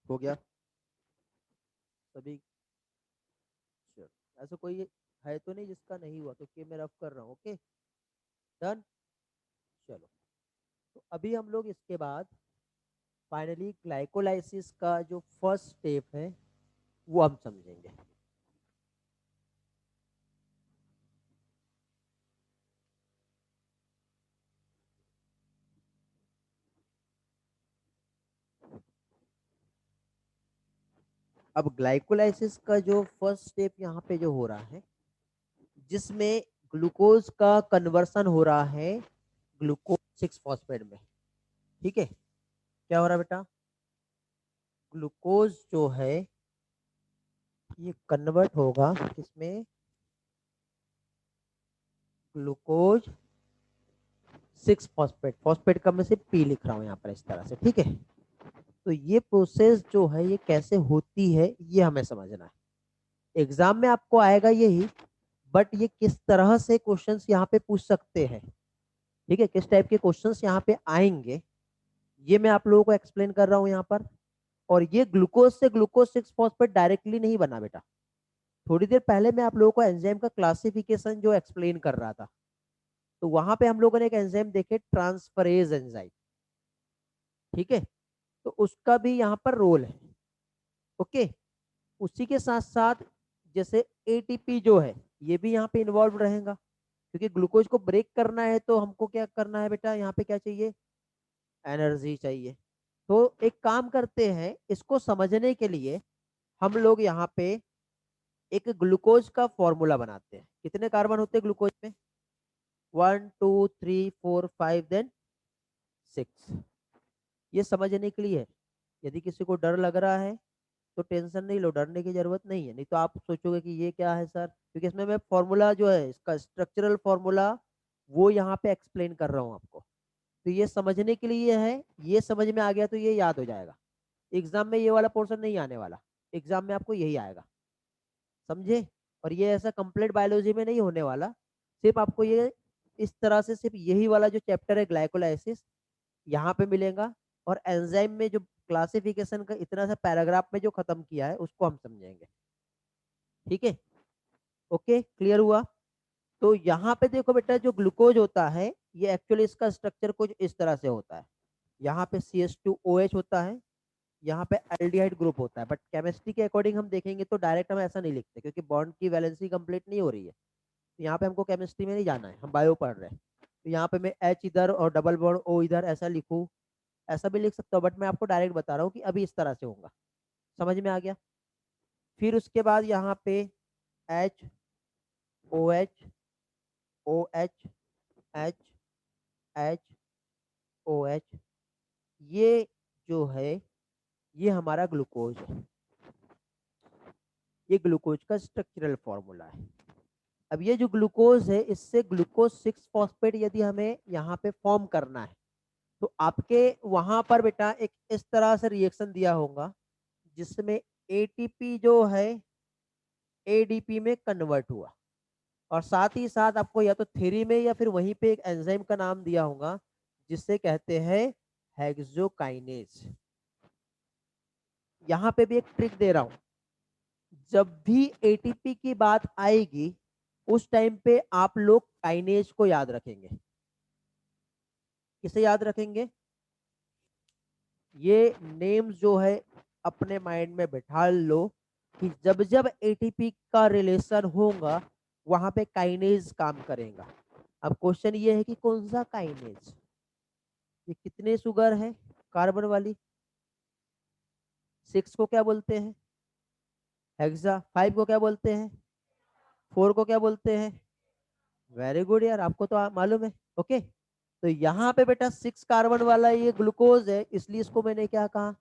हो गया सभी? Sure. ऐसा कोई है तो नहीं जिसका नहीं हुआ, तो कि मैं रफ कर रहा हूँ। Okay, done. चलो, तो अभी हम लोग इसके बाद फाइनली ग्लाइकोलाइसिस का जो फर्स्ट स्टेप है वो हम समझेंगे। अब ग्लाइकोलाइसिस का जो फर्स्ट स्टेप यहाँ पे जो हो रहा है, जिसमें ग्लूकोज का कन्वर्सन हो रहा है ग्लूकोज 6 फॉस्फेट में। ठीक है, क्या हो रहा है बेटा? ग्लूकोज जो है ये कन्वर्ट होगा किसमें? Glucose 6 phosphate. फॉस्फेट का मैं सिर्फ पी लिख रहा हूँ यहाँ पर इस तरह से। ठीक है, तो ये प्रोसेस जो है ये कैसे होती है ये हमें समझना है। एग्जाम में आपको आएगा यही, बट ये किस तरह से क्वेश्चंस यहाँ पे पूछ सकते हैं, ठीक है, किस टाइप के क्वेश्चंस यहाँ पे आएंगे, ये मैं आप लोगों को एक्सप्लेन कर रहा हूँ यहाँ पर। और ये ग्लूकोज से ग्लूकोज 6 फॉस्फेट डायरेक्टली नहीं बना बेटा। थोड़ी देर पहले मैं आप लोगों को एंजाइम का क्लासिफिकेशन जो एक्सप्लेन कर रहा था, तो वहां पे हम लोगों ने एक एंजाइम देखे, ट्रांसफरेज एंजाइम। ठीक है, तो उसका भी यहाँ पर रोल है। ओके, उसी के साथ साथ जैसे एटीपी जो है ये भी यहाँ पे इन्वॉल्व रहेगा, क्योंकि ग्लूकोज को ब्रेक करना है तो हमको क्या करना है बेटा? यहाँ पे क्या चाहिए? एनर्जी चाहिए। तो एक काम करते हैं, इसको समझने के लिए हम लोग यहाँ पे एक ग्लूकोज का फॉर्मूला बनाते हैं। कितने कार्बन होते हैं ग्लूकोज में? 1 2 3 4 5 देन 6। ये समझने के लिए है। यदि किसी को डर लग रहा है तो टेंशन नहीं लो, डरने की जरूरत नहीं है। नहीं तो आप सोचोगे कि ये क्या है सर, क्योंकि इसमें मैं फॉर्मूला जो है इसका स्ट्रक्चरल फॉर्मूला वो यहाँ पे एक्सप्लेन कर रहा हूँ आपको। तो ये समझने के लिए है, ये समझ में आ गया तो ये याद हो जाएगा। एग्जाम में ये वाला पोर्शन नहीं आने वाला, एग्जाम में आपको यही आएगा, समझे? और ये ऐसा कंप्लीट बायोलॉजी में नहीं होने वाला, सिर्फ आपको ये इस तरह से सिर्फ यही वाला जो चैप्टर है ग्लाइकोलाइसिस यहाँ पे मिलेगा। और एंजाइम में जो क्लासिफिकेशन का इतना सा पैराग्राफ में जो खत्म किया है उसको हम समझेंगे। ठीक है, ओके, क्लियर हुआ? तो यहाँ पे देखो बेटा, जो ग्लूकोज होता है ये एक्चुअली इसका स्ट्रक्चर कुछ इस तरह से होता है। यहाँ पे CH2OH होता है, यहाँ पे एल्डिहाइड ग्रुप होता है। बट केमिस्ट्री के अकॉर्डिंग हम देखेंगे तो डायरेक्ट हम ऐसा नहीं लिखते, क्योंकि बॉन्ड की वैलेंसी कंप्लीट नहीं हो रही है। तो यहाँ पे हमको केमिस्ट्री में नहीं जाना है, हम बायो पढ़ रहे हैं। तो यहाँ पे मैं H इधर और डबल बॉन्ड O इधर ऐसा लिखूँ, ऐसा भी लिख सकता हूँ, बट मैं आपको डायरेक्ट बता रहा हूँ कि अभी इस तरह से होगा। समझ में आ गया? फिर उसके बाद यहाँ पे HOH OH HHOH, ये जो है ये हमारा ग्लूकोज है। ये ग्लूकोज का स्ट्रक्चरल फॉर्मूला है। अब ये जो ग्लूकोज है इससे ग्लूकोज 6 फॉस्फेट यदि हमें यहाँ पे फॉर्म करना है, तो आपके वहां पर बेटा एक इस तरह से रिएक्शन दिया होगा जिसमें एटीपी जो है एडीपी में कन्वर्ट हुआ। और साथ ही साथ आपको या तो थ्योरी में या फिर वहीं पे एक एंजाइम का नाम दिया होगा जिससे कहते हैं हेक्सोकाइनेज। यहाँ पे भी एक ट्रिक दे रहा हूं, जब भी एटीपी की बात आएगी उस टाइम पे आप लोग काइनेज को याद रखेंगे। किसे याद रखेंगे? ये नेम्स जो है अपने माइंड में बैठा लो कि जब जब एटीपी का रिलेशन होगा वहां पे काइनेज काम करेगा। अब क्वेश्चन ये है कि कौन सा काइनेज? ये कितने शुगर है कार्बन वाली? 6 को क्या बोलते हैं? हेक्सा। 5 को क्या बोलते हैं? 4 को क्या बोलते हैं? वेरी गुड यार, आपको तो मालूम है। ओके, तो यहाँ पे बेटा 6 कार्बन वाला ये ग्लूकोज है, इसलिए इसको मैंने क्या कहा?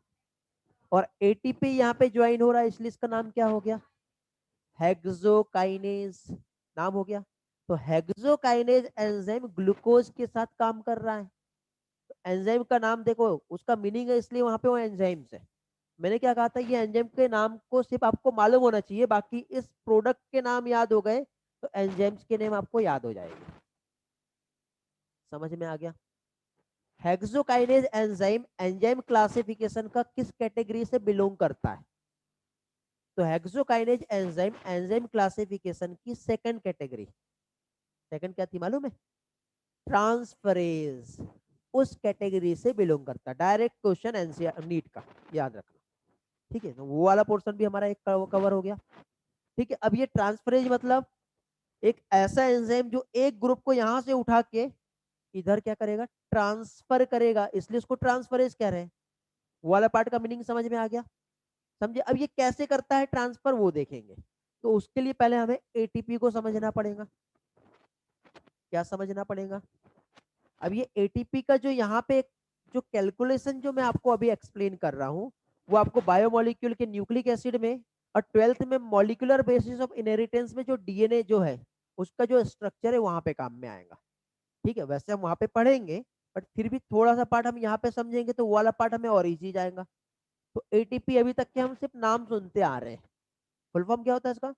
और एटीपी यहाँ पे ज्वाइन हो रहा है, इसलिए इसका नाम क्या हो गया? हेक्सोकाइनेज नाम हो गया। तो हेक्सोकाइनेज एंजाइम ग्लूकोज के साथ काम कर रहा है। तो एंजाइम का नाम देखो, उसका मीनिंग है, इसलिए वहां पे वो एंजाइम्स है। मैंने क्या कहा था, ये एंजाइम के नाम को सिर्फ आपको मालूम होना चाहिए, बाकी इस प्रोडक्ट के नाम याद हो गए तो एंजाइम्स के नेम आपको याद हो जाएंगे। समझ में आ गया? हेक्सोकाइनेज एंजाइम एंजाइम क्लासिफिकेशन का किस कैटेगरी से बिलोंग करता है? तो हेक्सोकाइनेज एंजाइम एंजाइम क्लासिफिकेशन की सेकंड कैटेगरी, सेकंड क्या थी मालूम है? ट्रांसफरेज, उस कैटेगरी से बिलोंग करता है। डायरेक्ट क्वेश्चन एनसीआर नीट का, याद रखना। ठीक है, तो वो वाला पोर्शन भी हमारा एक कवर हो गया। ठीक है, अब ये ट्रांसफरेज मतलब एक ऐसा एंजाइम जो एक ग्रुप को यहां से उठा के इधर क्या करेगा, ट्रांसफर करेगा, इसलिए उसको ट्रांसफरेज कह रहे हैं। वो वाला पार्ट का मीनिंग समझ में आ गया? समझे? अब ये कैसे करता है ट्रांसफर वो देखेंगे। तो उसके लिए पहले हमें एटीपी को समझना पड़ेगा। क्या समझना पड़ेगा? अब ये एटीपी का जो यहाँ पे जो कैलकुलेशन जो मैं आपको अभी एक्सप्लेन कर रहा हूँ, वो आपको बायोमोलिक्यूल के न्यूक्लिक एसिड में और 12th में मॉलिक्यूलर बेसिस ऑफ इनहेरिटेंस में जो डीएनए जो है उसका जो स्ट्रक्चर है वहां पे काम में आएगा। ठीक है, वैसे हम वहां पे पढ़ेंगे, बट फिर भी थोड़ा सा पार्ट हम यहाँ पे समझेंगे तो वो वाला पार्ट हमें और इजी जाएगा। तो एटीपी अभी तक के हम सिर्फ नाम सुनते आ रहे हैं, फुल फॉर्म क्या होता है इसका?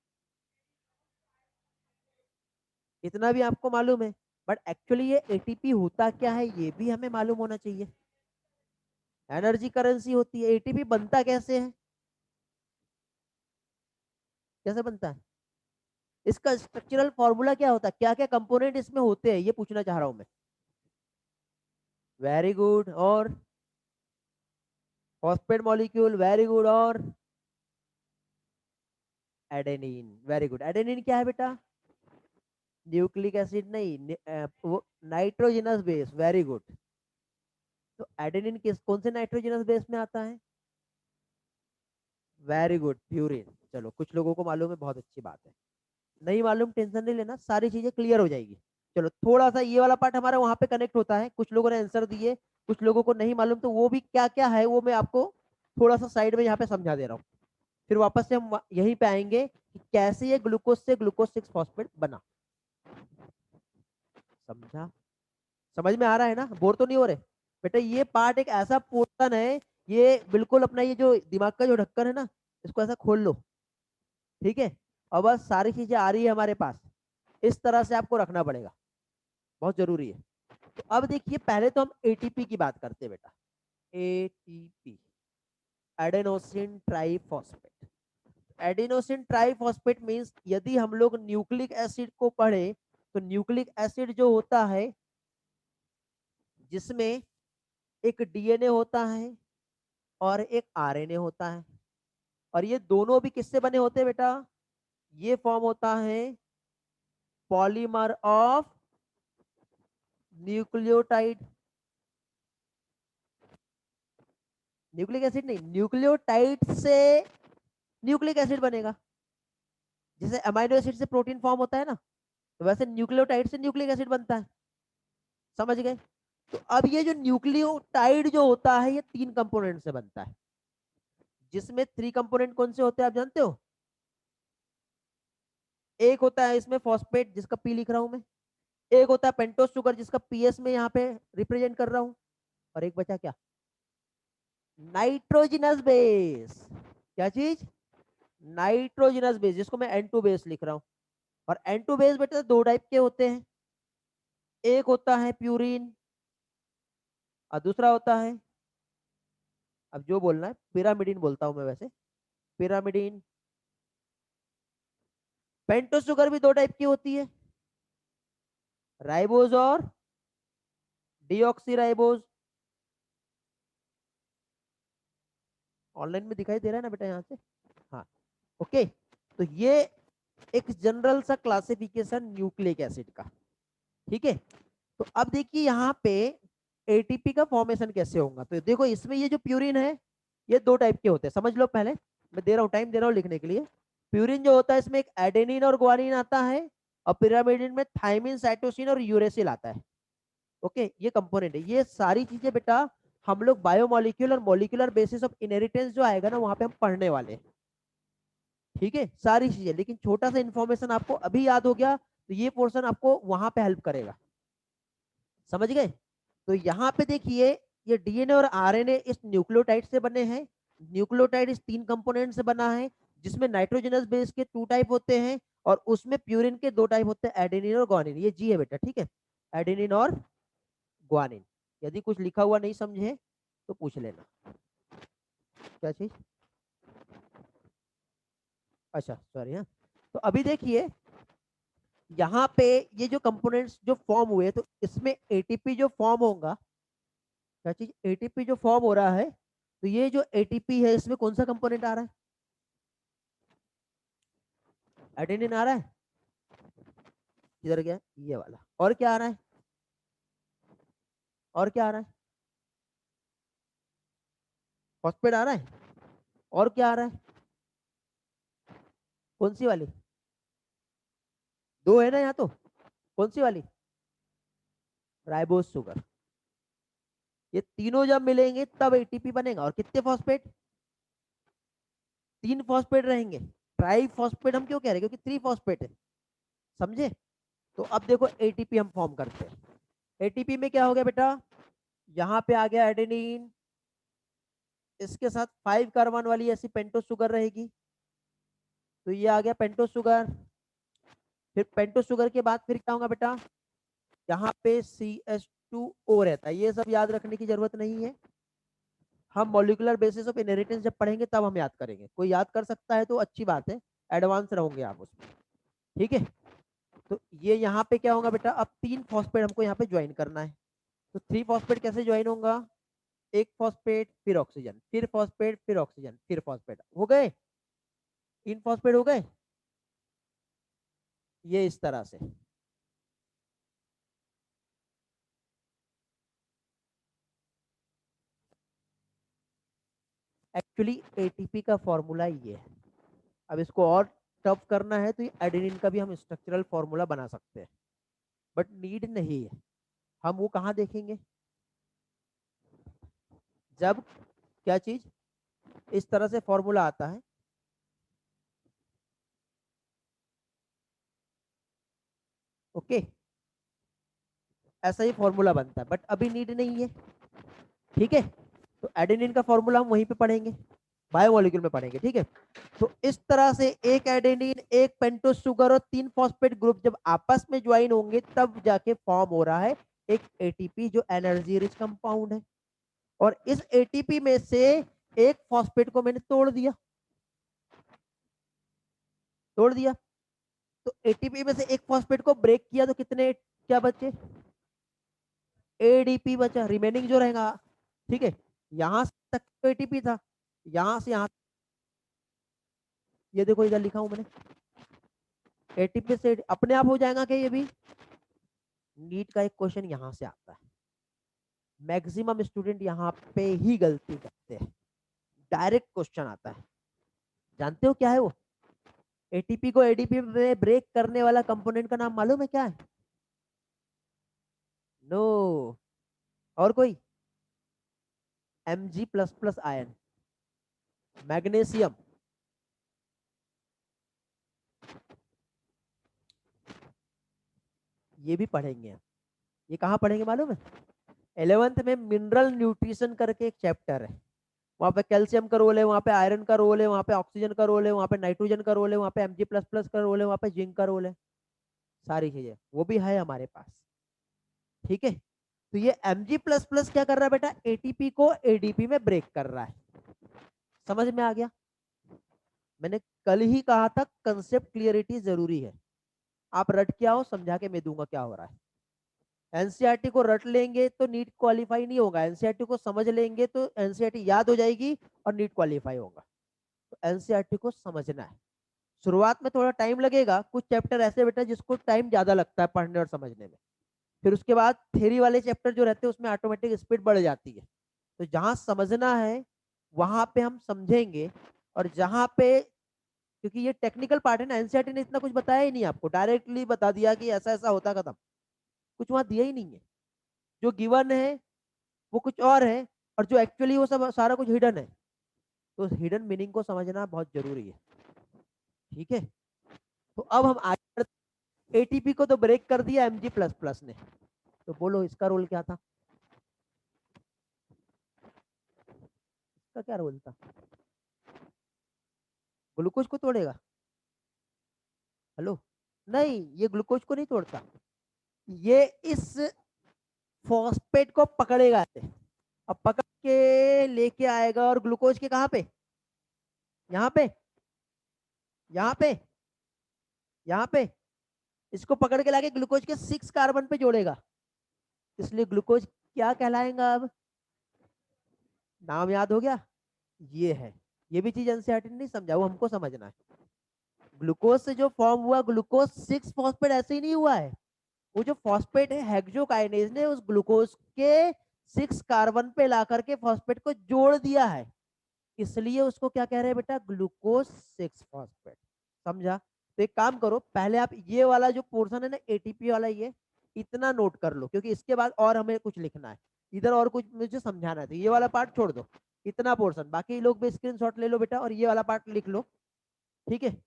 इतना भी आपको मालूम है, बट एक्चुअली ये एटीपी होता क्या है ये भी हमें मालूम होना चाहिए। एनर्जी करेंसी होती है। एटीपी बनता कैसे है, कैसे बनता है, इसका स्ट्रक्चरल फॉर्मूला क्या होता है, क्या क्या कंपोनेंट इसमें होते हैं, ये पूछना चाह रहा हूं मैं। Very good. और फॉस्फेट मॉलिक्यूल, वेरी गुड। और एडेनिन, वेरी गुड। एडेनिन क्या है बेटा? न्यूक्लिक एसिड नहीं, वो नाइट्रोजनस बेस, वेरी गुड। तो एडेनिन किस कौन से नाइट्रोजनस बेस में आता है? Very good, purine. चलो, कुछ लोगों को मालूम है, बहुत अच्छी बात है। नहीं मालूम टेंशन नहीं लेना, सारी चीजें क्लियर हो जाएगी। चलो, थोड़ा सा ये वाला पार्ट हमारा वहां पे कनेक्ट होता है, कुछ लोगों ने आंसर दिए, कुछ लोगों को नहीं मालूम, तो वो भी क्या क्या है वो मैं आपको थोड़ा सा साइड में यहाँ पे समझा दे रहा हूँ। फिर वापस से हम यहीं पे आएंगे कि कैसे ये ग्लूकोज से ग्लूकोज 6 फॉस्फेट बना। समझा? समझ में आ रहा है ना? बोर तो नहीं हो रहे बेटा? ये पार्ट एक ऐसा पोर्शन है, ये बिल्कुल अपना ये जो दिमाग का जो ढक्कन है ना, इसको ऐसा खोल लो। ठीक है, और बस सारी चीजें आ रही है हमारे पास, इस तरह से आपको रखना पड़ेगा, बहुत जरूरी है। तो अब देखिए, पहले तो हम एटीपी की बात करते हैं बेटा। ATP, adenosine triphosphate. Adenosine triphosphate means यदि हम लोग न्यूक्लिक एसिड को पढ़े तो न्यूक्लिक एसिड जो होता है जिसमें एक डीएनए होता है और एक आरएनए होता है, और ये दोनों भी किससे बने होते हैं बेटा? ये फॉर्म होता है polymer of nucleotide. Nucleic acid नहीं, न्यूक्लियोटाइड से न्यूक्लिक एसिड बनेगा। जैसे अमाइनो एसिड से प्रोटीन फॉर्म होता है ना, तो वैसे न्यूक्लियोटाइड से न्यूक्लिक एसिड बनता है। समझ गए? तो अब ये जो न्यूक्लियोटाइड जो होता है ये 3 कंपोनेंट से बनता है, जिसमें 3 कंपोनेंट कौन से होते हैं आप जानते हो? एक होता है इसमें फॉस्फेट, जिसका पी लिख रहा हूं मैं। एक होता है पेंटोस शुगर, जिसका पीएस में यहाँ पे रिप्रेजेंट कर रहा हूं। और एक बचा क्या? Nitrogenous base. क्या चीज? नाइट्रोजनस बेस, जिसको मैं N2 बेस लिख रहा हूं। और N2 बेस बेटा 2 टाइप के होते हैं, एक होता है प्यूरिन और दूसरा होता है, अब जो बोलना है, पिरामिडिन बोलता हूं मैं वैसे, पिरामिडिन। पेंटोस शुगर भी 2 टाइप की होती है, राइबोज और डीऑक्सी राइबोज। ऑनलाइन में दिखाई दे रहा है ना बेटा यहाँ से? हाँ, ओके। तो ये एक जनरल सा क्लासिफिकेशन न्यूक्लिक एसिड का। ठीक है, तो अब देखिए यहाँ पे एटीपी का फॉर्मेशन कैसे होगा। तो देखो, इसमें ये जो प्यूरिन है ये 2 टाइप के होते हैं, समझ लो। पहले मैं दे रहा हूँ, टाइम दे रहा हूँ लिखने के लिए। प्यूरिन जो होता है इसमें एक एडेनिन और ग्वानिन आता है, और पिरामिडिन में थाइमिन, साइटोसिन और यूरेसिल आता है। ओके, ये कंपोनेंट है। ये सारी चीजें बेटा हम लोग बायोमोलिक्यूल और मोलिकुलर बेसिस ऑफ इनहेरिटेंस जो आएगा ना वहां पे हम पढ़ने वाले हैं। ठीक है, सारी चीजें, लेकिन छोटा सा इंफॉर्मेशन आपको अभी याद हो गया तो ये पोर्शन आपको वहां पे हेल्प करेगा। समझ गए? तो यहाँ पे देखिए, ये डीएनए और आरएनए इस न्यूक्लियोटाइड से बने हैं। न्यूक्लियोटाइड इस 3 कंपोनेंट से बना है, जिसमें नाइट्रोजनस बेस के 2 टाइप होते हैं, और उसमें प्यूरिन के 2 टाइप होते हैं, एडेनिन और ग्वानिन। ये जी है बेटा, ठीक है, एडेनिन और ग्वानिन। यदि कुछ लिखा हुआ नहीं समझे तो पूछ लेना। क्या चीज? अच्छा सॉरी। हाँ, तो अभी देखिए यहाँ पे ये जो कंपोनेंट्स जो फॉर्म हुए, तो इसमें एटीपी जो फॉर्म होगा, क्या चीज? एटीपी जो फॉर्म हो रहा है, तो ये जो एटीपी है इसमें कौन सा कंपोनेंट आ रहा है? एडेनिन आ रहा है। किधर गया ये वाला? और क्या आ रहा है? और क्या आ रहा है? फॉस्फेट आ रहा है। और क्या आ रहा है? कौन सी वाली? दो है ना यहाँ तो। कौन सी वाली? Ribose sugar. ये तीनों जब मिलेंगे तब एटीपी बनेगा। और कितने फॉस्फेट? 3 फॉस्फेट रहेंगे। ट्राई फॉस्फेट हम क्यों कह रहे हैं? क्योंकि 3 फॉस्फेट है। समझे? तो अब देखो एटीपी हम फॉर्म करते हैं। एटीपी में क्या हो गया बेटा? यहाँ पे आ गया एडेनिन, इसके साथ 5 कार्बन वाली ऐसी पेंटोस शुगर रहेगी, तो ये आ गया पेंटोस शुगर। फिर पेंटोस शुगर के बाद फिर क्या होगा बेटा? यहाँ पे CH2O रहता है। ये सब याद रखने की जरूरत नहीं है, हम मॉलिक्यूलर बेसिस ऑफ इनहेरिटेंस जब पढ़ेंगे तब हम याद करेंगे। कोई याद कर सकता है तो अच्छी बात है, एडवांस रहोगे आप उसमें। ठीक है, तो ये यहाँ पे क्या होगा बेटा? अब 3 फॉस्फेट हमको यहाँ पे ज्वाइन करना है। तो 3 फॉस्फेट कैसे ज्वाइन होगा? एक फॉस्फेट फिर ऑक्सीजन, फिर फॉस्फेट फिर ऑक्सीजन, फिर फॉस्फेट। हो गए 3 फॉस्फेट हो गए। ये इस तरह से। एक्चुअली एटीपी का फॉर्मूला ये है। अब इसको और टफ करना है तो ये एडेनिन का भी हम स्ट्रक्चरल फॉर्मूला बना सकते हैं, बट नीड नहीं है। हम वो कहाँ देखेंगे? जब क्या चीज इस तरह से फॉर्मूला आता है। ओके, ऐसा ही फॉर्मूला बनता है, बट अभी नीड नहीं है। ठीक है, तो एडेनिन का फॉर्मूला हम वहीं पे पढ़ेंगे, बायोमोलिक्यूल में पढ़ेंगे। ठीक है, तो इस तरह से एक एडेनिन, एक पेंटोस शुगर और 3 फॉस्फेट ग्रुप जब आपस में ज्वाइन होंगे तब जाके फॉर्म हो रहा है एक एटीपी जो एनर्जी रिच कंपाउंड है। और इस एटीपी में से एक फॉस्फेट को मैंने तोड़ दिया, तोड़ दिया। तो एटीपी में से एक फॉस्फेट को ब्रेक किया तो कितने क्या बचे? एडीपी बचा, रिमेनिंग जो रहेगा। ठीक है, यहां तक तो एटीपी था, यहां से यहां। ये देखो इधर लिखा हूं मैंने, एटीपी से अपने आप हो जाएगा क्या? ये भी नीट का एक क्वेश्चन यहां से आता है। मैक्सिमम स्टूडेंट यहाँ पे ही गलती करते हैं। डायरेक्ट क्वेश्चन आता है, जानते हो क्या है वो? एटीपी को एडीपी में ब्रेक करने वाला कंपोनेंट का नाम मालूम है क्या है? नो। और कोई? Mg++ ion, magnesium. ये भी पढ़ेंगे हम। ये कहाँ पढ़ेंगे मालूम है? 11th में मिनरल न्यूट्रिशन करके एक चैप्टर है, वहाँ पे कैल्शियम का रोल है, वहाँ पे आयरन का रोल है, वहाँ पे ऑक्सीजन का रोल है, वहाँ पे नाइट्रोजन का रोल है, वहाँ पे Mg++ का रोल है, वहाँ पे जिंक का रोल है। सारी चीजें वो भी है हमारे पास। ठीक है, तो ये Mg++ क्या कर रहा है बेटा? एटीपी को एडीपी में ब्रेक कर रहा है। समझ में आ गया? मैंने कल ही कहा था कंसेप्ट क्लियरिटी जरूरी है। आप रट के आओ, समझा के मैं दूंगा क्या हो रहा है। एनसीईआरटी को रट लेंगे तो नीट क्वालिफाई नहीं होगा, एनसीईआरटी को समझ लेंगे तो एनसीईआरटी याद हो जाएगी और नीट क्वालिफाई होगा। तो एनसीईआरटी को समझना है। शुरुआत में थोड़ा टाइम लगेगा, कुछ चैप्टर ऐसे बेटा जिसको टाइम ज्यादा लगता है पढ़ने और समझने में। फिर उसके बाद थ्योरी वाले चैप्टर जो रहते हैं उसमें ऑटोमेटिक स्पीड बढ़ जाती है। तो जहां समझना है वहां पे हम समझेंगे, और जहां पे, क्योंकि ये टेक्निकल पार्ट है ना, एनसीईआरटी ने इतना कुछ बताया ही नहीं आपको, डायरेक्टली बता दिया कि ऐसा ऐसा होता, खत्म। कुछ वहां दिया ही नहीं है। जो गिवन है वो कुछ और है, और जो एक्चुअली वो सब सारा कुछ हिडन है। तो हिडन मीनिंग को समझना बहुत जरूरी है। ठीक है, तो अब हम आगे, एटीपी को तो ब्रेक कर दिया Mg++ ने, तो बोलो इसका रोल क्या था? इसका क्या रोल था? ग्लूकोज को तोड़ेगा? हेलो, नहीं, ये ग्लूकोज को नहीं तोड़ता। ये इस फॉस्फेट को पकड़ेगा ऐसे, अब पकड़ के लेके आएगा और ग्लूकोज के कहाँ पे, यहाँ पे, यहाँ पे, यहाँ पे, इसको पकड़ के लाके ग्लूकोज के 6 कार्बन पे जोड़ेगा, इसलिए ग्लूकोज क्या कहलाएगा अब, नाम याद हो गया, ये है। ये भी चीज एनसीईआरटी ने नहीं समझा, वो हमको समझना है। ग्लूकोज से जो फॉर्म हुआ, ग्लूकोज 6 फॉस्फेट ऐसे ही नहीं हुआ है, वो जो फॉस्फेट है हेक्सोकाइनेज ने उस ग्लूकोज के 6 कार्बन पे ला करके फॉस्फेट को जोड़ दिया है, इसलिए उसको क्या कह रहे हैं बेटा, ग्लूकोज 6 फॉस्फेट। समझा? तो एक काम करो, पहले आप ये वाला जो पोर्शन है ना एटीपी वाला, ये इतना नोट कर लो, क्योंकि इसके बाद और हमें कुछ लिखना है, इधर और कुछ मुझे समझाना है, तो ये वाला पार्ट छोड़ दो, इतना पोर्शन, बाकी लोग भी स्क्रीनशॉट ले लो बेटा और ये वाला पार्ट लिख लो, ठीक है।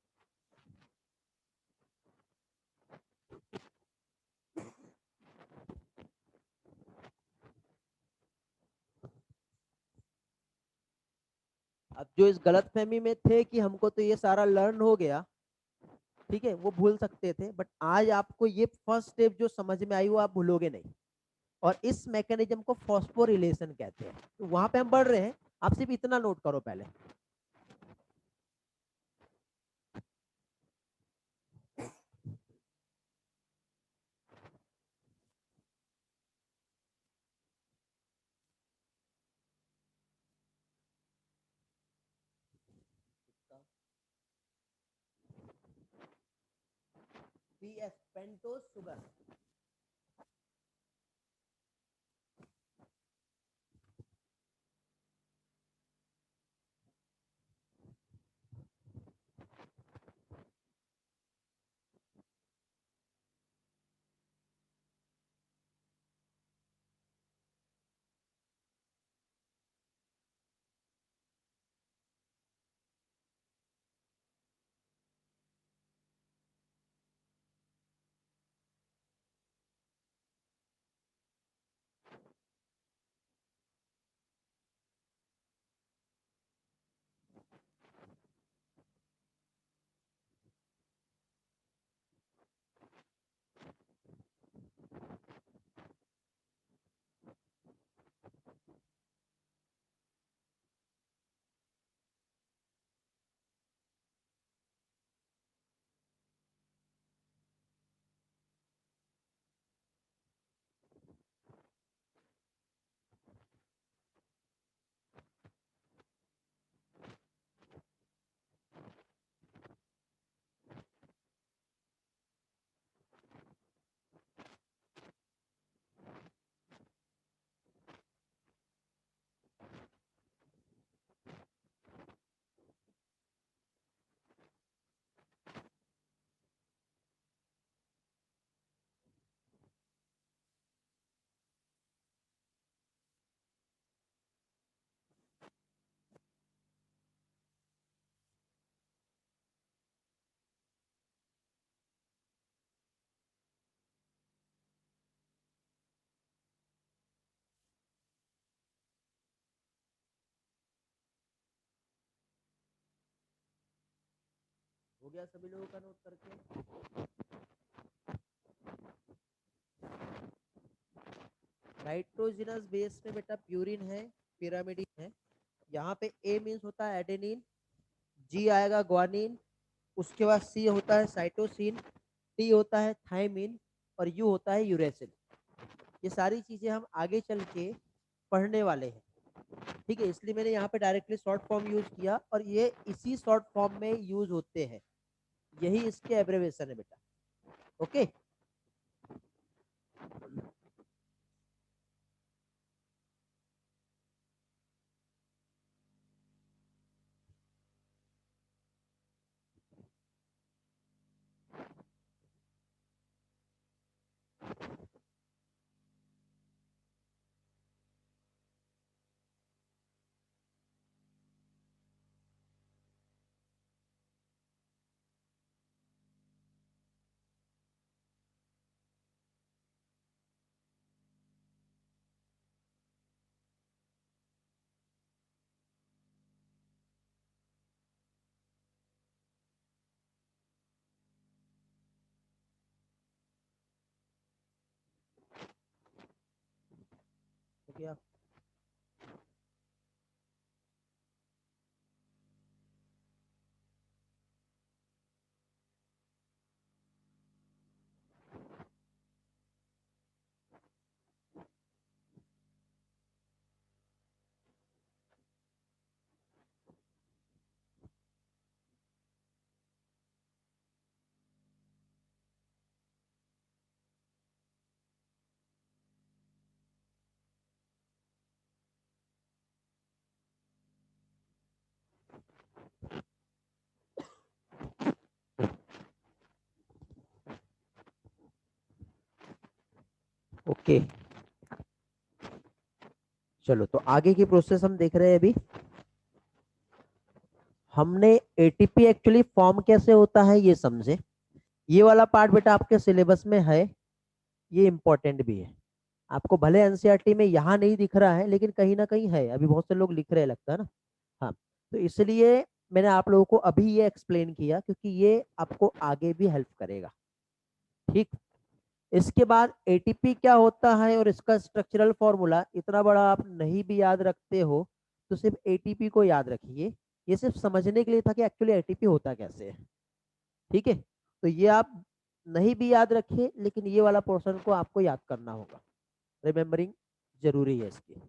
अब जो इस गलत फहमी में थे कि हमको तो ये सारा लर्न हो गया, ठीक है, वो भूल सकते थे, बट आज आपको ये फर्स्ट स्टेप जो समझ में आई वो आप भूलोगे नहीं, और इस मैकेनिज्म को फॉस्फोरिलेशन कहते हैं, तो वहां पे हम बढ़ रहे हैं, आप सिर्फ इतना नोट करो पहले। पीएस पेंटोज शुगर, हो गया सभी लोगों का नोट करके? नाइट्रोजनस बेस में बेटा प्यूरिन है, पिरामिडिन है, यहाँ पे ए मीन्स होता है एडेनिन, जी आएगा ग्वानिन, उसके बाद सी होता है साइटोसिन, टी होता है थायमिन, और यू होता है यूरेसिल। ये सारी चीजें हम आगे चल के पढ़ने वाले हैं, ठीक है, इसलिए मैंने यहाँ पे डायरेक्टली शॉर्ट फॉर्म यूज किया, और ये इसी शॉर्ट फॉर्म में यूज होते हैं, यही इसके एब्रेविएशन है बेटा, ओके। गया। ओके, चलो तो आगे की प्रोसेस हम देख रहे हैं अभी। हमने एटीपी एक्चुअली फॉर्म कैसे होता है ये समझे। ये वाला पार्ट बेटा आपके सिलेबस में है, ये इंपॉर्टेंट भी है। आपको भले एनसीईआरटी में यहाँ नहीं दिख रहा है, लेकिन कहीं ना कहीं है, अभी बहुत से लोग लिख रहे हैं लगता है ना। हाँ, तो इसलिए मैंने आप लोगों को अभी ये एक्सप्लेन किया, क्योंकि ये आपको आगे भी हेल्प करेगा। ठीक, इसके बाद एटीपी क्या होता है और इसका स्ट्रक्चरल फॉर्मूला इतना बड़ा आप नहीं भी याद रखते हो तो सिर्फ एटीपी को याद रखिए। ये सिर्फ समझने के लिए था कि एक्चुअली एटीपी होता कैसे है। ठीक है, तो ये आप नहीं भी याद रखिए, लेकिन ये वाला पोर्शन को आपको याद करना होगा, रिमेम्बरिंग जरूरी है इसकी।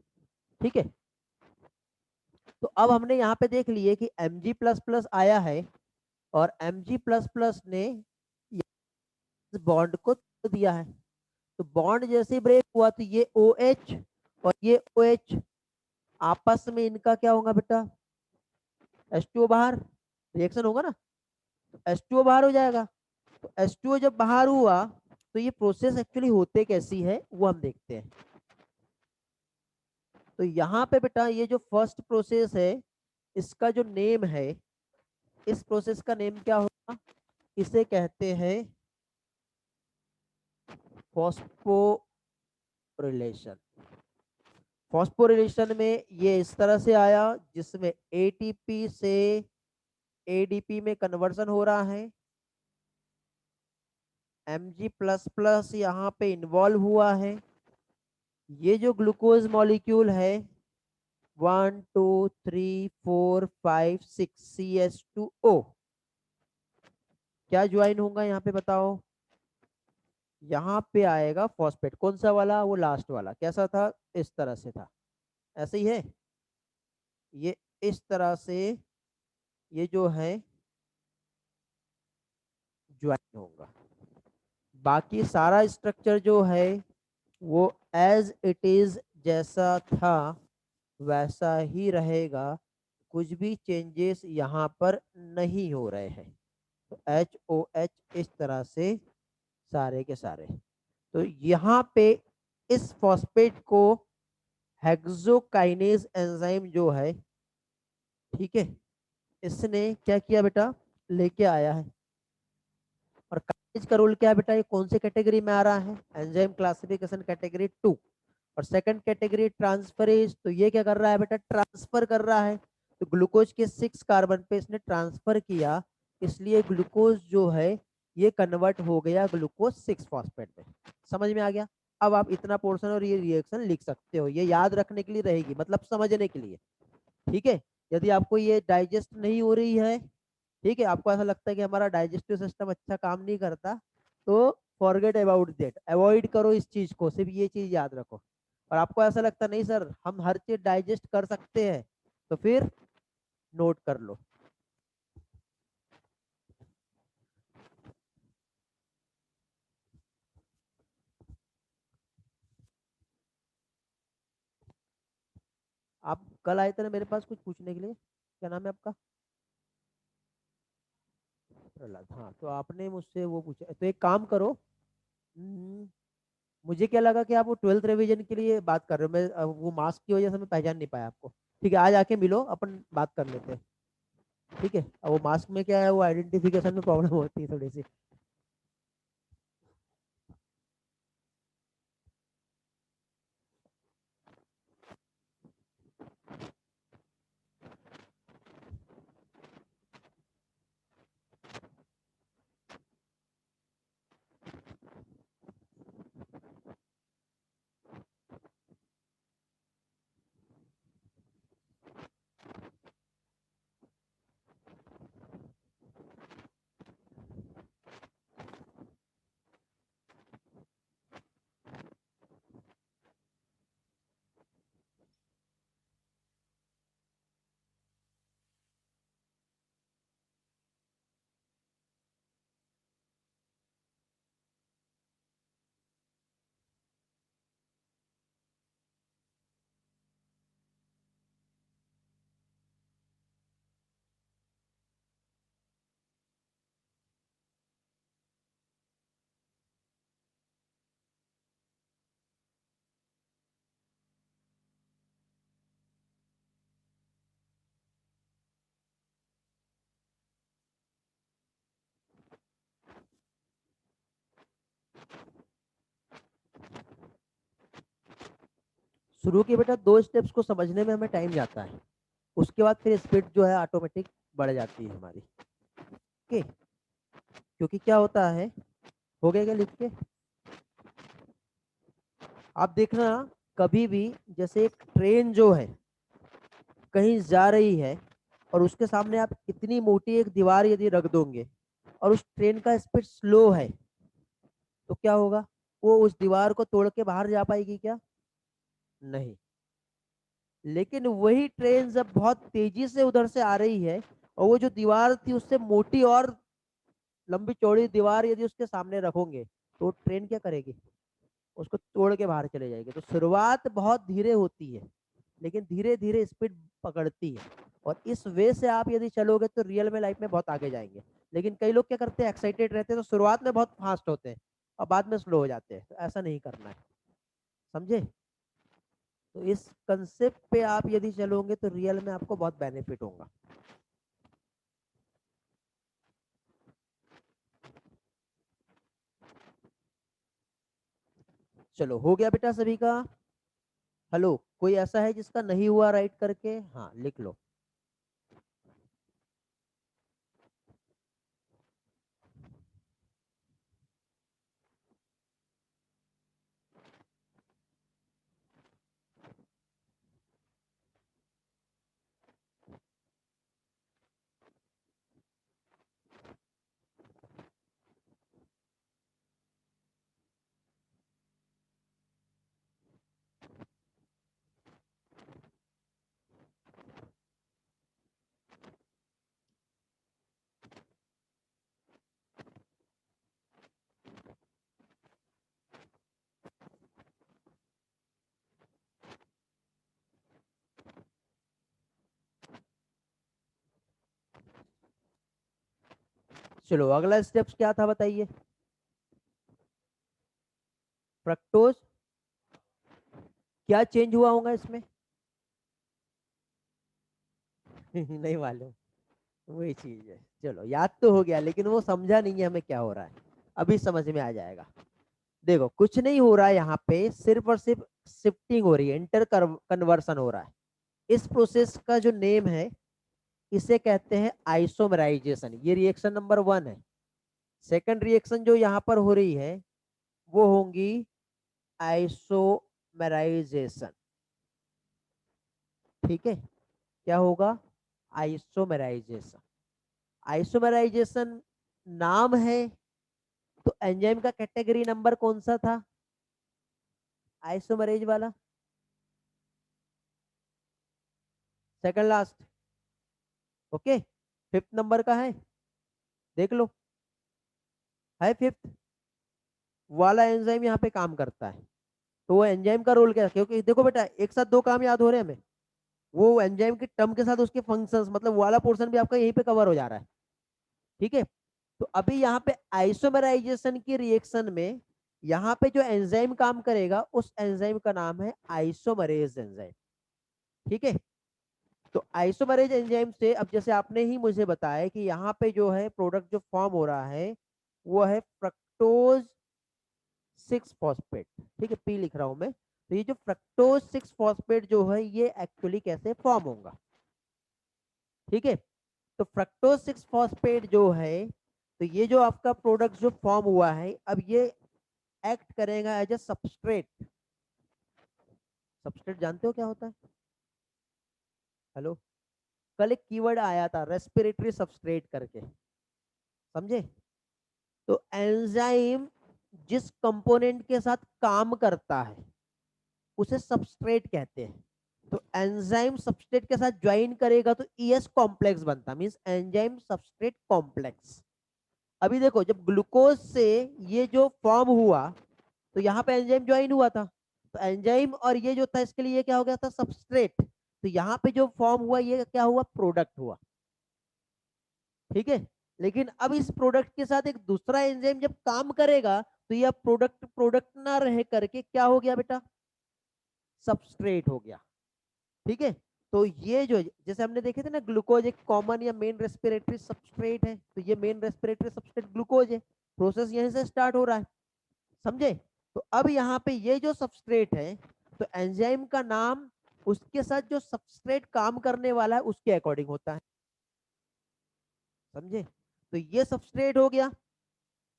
ठीक है, तो अब हमने यहाँ पे देख लिए कि Mg++ आया है और Mg++ ने इस बॉन्ड को तोड़ दिया है। तो बॉन्ड जैसे ब्रेक हुआ तो ये OH और ये OH आपस में इनका क्या होगा बेटा, H2O बाहर, रिएक्शन होगा ना, तो H2O बाहर हो जाएगा। तो H2O जब बाहर हुआ तो ये प्रोसेस एक्चुअली होते कैसी है वो हम देखते हैं। तो यहाँ पे बेटा ये जो फर्स्ट प्रोसेस है इसका जो नेम है, इस प्रोसेस का नेम क्या होगा, इसे कहते हैं फॉस्फोरिलेशन। फॉस्फोरिलेशन में ये इस तरह से आया जिसमें एटीपी से एडीपी में कन्वर्सन हो रहा है। Mg++ यहाँ पे इन्वॉल्व हुआ है। ये जो ग्लूकोज मॉलिक्यूल है 1 2 3 4 5 6 CH2O क्या ज्वाइन होगा यहाँ पे बताओ, यहाँ पे आएगा फॉस्फेट। कौन सा वाला, वो लास्ट वाला। कैसा था, इस तरह से था, ऐसे ही है। ये इस तरह से ये जो है ज्वाइन होगा। बाकी सारा स्ट्रक्चर जो है वो एज इट इज जैसा था वैसा ही रहेगा, कुछ भी चेंजेस यहाँ पर नहीं हो रहे हैं। तो HOH इस तरह से सारे के सारे। तो यहाँ पे इस फॉस्फेट को हेक्सोकाइनेज एंजाइम जो है, ठीक है, इसने क्या किया बेटा, लेके आया है। और काइनेज का रोल क्या है बेटा, ये कौन से कैटेगरी में आ रहा है, एंजाइम क्लासिफिकेशन कैटेगरी 2। और सेकंड कैटेगरी ट्रांसफरेज, तो ये क्या कर रहा है बेटा, ट्रांसफर कर रहा है। तो ग्लूकोज के 6 कार्बन पे इसने ट्रांसफर किया, इसलिए ग्लूकोज जो है ये कन्वर्ट हो गया ग्लूकोज 6 फॉस्फेट में। समझ में आ गया। अब आप इतना पोर्शन और ये रिएक्शन लिख सकते हो, ये याद रखने के लिए रहेगी, मतलब समझने के लिए। ठीक है, यदि आपको ये डाइजेस्ट नहीं हो रही है, ठीक है, आपको ऐसा लगता है कि हमारा डाइजेस्टिव सिस्टम अच्छा काम नहीं करता, तो फॉरगेट अबाउट दैट, अवॉइड करो इस चीज को, सिर्फ ये चीज याद रखो। और आपको ऐसा लगता नहीं सर हम हर चीज डाइजेस्ट कर सकते हैं, तो फिर नोट कर लो। आप कल आए थे ना मेरे पास कुछ पूछने के लिए, क्या नाम है आपका, प्रहलाद, हाँ, तो आपने मुझसे वो पूछा, तो एक काम करो। मुझे क्या लगा कि आप वो 12th रिवीजन के लिए बात कर रहे हो, मैं वो मास्क की वजह से मैं पहचान नहीं पाया आपको। ठीक है, आज आके मिलो, अपन बात कर लेते हैं। ठीक है, अब वो मास्क में क्या है, वो आइडेंटिफिकेशन में प्रॉब्लम होती है थोड़ी सी। शुरू के बेटा 2 स्टेप्स को समझने में हमें टाइम जाता है, उसके बाद फिर स्पीड जो है ऑटोमेटिक बढ़ जाती है हमारी। ओके, क्योंकि क्या होता है, हो गया क्या लिख के? आप देखना, कभी भी जैसे एक ट्रेन जो है कहीं जा रही है और उसके सामने आप इतनी मोटी एक दीवार यदि रख दोगे और उस ट्रेन का स्पीड स्लो है, तो क्या होगा? वो उस दीवार को तोड़ के बाहर जा पाएगी क्या? नहीं। लेकिन वही ट्रेन जब बहुत तेजी से उधर से आ रही है और वो जो दीवार थी उससे मोटी और लंबी चौड़ी दीवार यदि उसके सामने रखोगे, तो ट्रेन क्या करेगी? उसको तोड़ के बाहर चले जाएगी। तो शुरुआत बहुत धीरे होती है, लेकिन धीरे धीरे स्पीड पकड़ती है, और इस वे से आप यदि चलोगे तो रियल में लाइफ में बहुत आगे जाएंगे। लेकिन कई लोग क्या करते हैं, एक्साइटेड रहते हैं तो शुरुआत में बहुत फास्ट होते हैं और बाद में स्लो हो जाते हैं। तो ऐसा नहीं करना है, समझे? तो इस कंसेप्ट पे आप यदि चलोगे तो रियल में आपको बहुत बेनिफिट होगा। चलो, हो गया बेटा सभी का? हेलो, कोई ऐसा है जिसका नहीं हुआ राइट करके? हाँ, लिख लो। चलो, अगला स्टेप्स क्या था बताइए? फ्रक्टोज, क्या चेंज हुआ होगा इसमें? नहीं मालूम, वही चीज है। चलो, याद तो हो गया, लेकिन वो समझा नहीं है हमें क्या हो रहा है। अभी समझ में आ जाएगा। देखो, कुछ नहीं हो रहा है यहाँ पे, सिर्फ और सिर्फ शिफ्टिंग हो रही है, इंटर कन्वर्सन हो रहा है। इस प्रोसेस का जो नेम है, इसे कहते हैं आइसोमराइजेशन। ये रिएक्शन नंबर 1 है। सेकंड रिएक्शन जो यहाँ पर हो रही है वो होंगी आइसोमराइजेशन। ठीक है, क्या होगा? आइसोमराइजेशन। आइसोमराइजेशन नाम है, तो एंजाइम का कैटेगरी नंबर कौन सा था? आइसोमरेज वाला, second last. Okay, fifth number का है, देख लो, है फिफ्थ वाला एंजाइम यहाँ पे काम करता है। तो वो एंजाइम का रोल क्या है? क्योंकि देखो बेटा, एक साथ दो काम याद हो रहे हैं हमें। वो एंजाइम के टर्म के साथ उसके फंक्शंस, मतलब वाला पोर्शन भी आपका यहीं पे कवर हो जा रहा है। ठीक है, तो अभी यहाँ पे आइसोमराइजेशन की रिएक्शन में यहाँ पे जो एंजाइम काम करेगा उस एंजाइम का नाम है आइसोमरेज एंजाइम। ठीक है, तो आइसोमरेज एंजाइम से अब जैसे आपने ही मुझे बताया कि यहाँ पे जो है प्रोडक्ट जो फॉर्म हो रहा है वो है फ्रक्टोज 6 फॉस्फेट। ठीक है, पी लिख रहा हूं मैं। तो ये जो फ्रक्टोज 6 फॉस्फेट जो है ये एक्चुअली कैसे फॉर्म होगा? ठीक है, तो फ्रक्टोज 6 फॉस्फेट जो है, तो ये जो आपका प्रोडक्ट जो फॉर्म हुआ है, अब ये एक्ट करेगा एज ए सबस्ट्रेट। सबस्ट्रेट जानते हो क्या होता है? हेलो, कल एक कीवर्ड आया था रेस्पिरेटरी सबस्ट्रेट करके, समझे? तो एंजाइम जिस कंपोनेंट के साथ काम करता है उसे सबस्ट्रेट कहते हैं। तो एंजाइम सबस्ट्रेट के साथ ज्वाइन करेगा तो ईएस कॉम्प्लेक्स बनता, मींस एंजाइम सबस्ट्रेट कॉम्प्लेक्स। अभी देखो, जब ग्लूकोज से ये जो फॉर्म हुआ तो यहाँ पे एंजाइम ज्वाइन हुआ था, तो एंजाइम और ये जो था इसके लिए ये क्या हो गया था? सबस्ट्रेट। तो यहाँ पे जो फॉर्म हुआ ये क्या हुआ? प्रोडक्ट हुआ। ठीक है, लेकिन अब इस प्रोडक्ट के साथ एक दूसरा एंजाइम जब काम करेगा तो ये प्रोडक्ट प्रोडक्ट ना रह करके क्या हो गया बेटा? सबस्ट्रेट हो गया। ठीक है, तो ये जो जैसे हमने देखे थे ना, ग्लूकोज एक कॉमन या मेन रेस्पिरेटरी सबस्ट्रेट है, तो ये मेन रेस्पिरेटरी सबस्ट्रेट ग्लूकोज है। प्रोसेस यहीं से स्टार्ट हो रहा है, समझे? तो अब यहाँ पे ये जो सबस्ट्रेट है, तो एंजाइम का नाम उसके साथ जो सबस्ट्रेट काम करने वाला है उसके अकॉर्डिंग होता है, समझे। तो ये सबस्ट्रेट हो गया,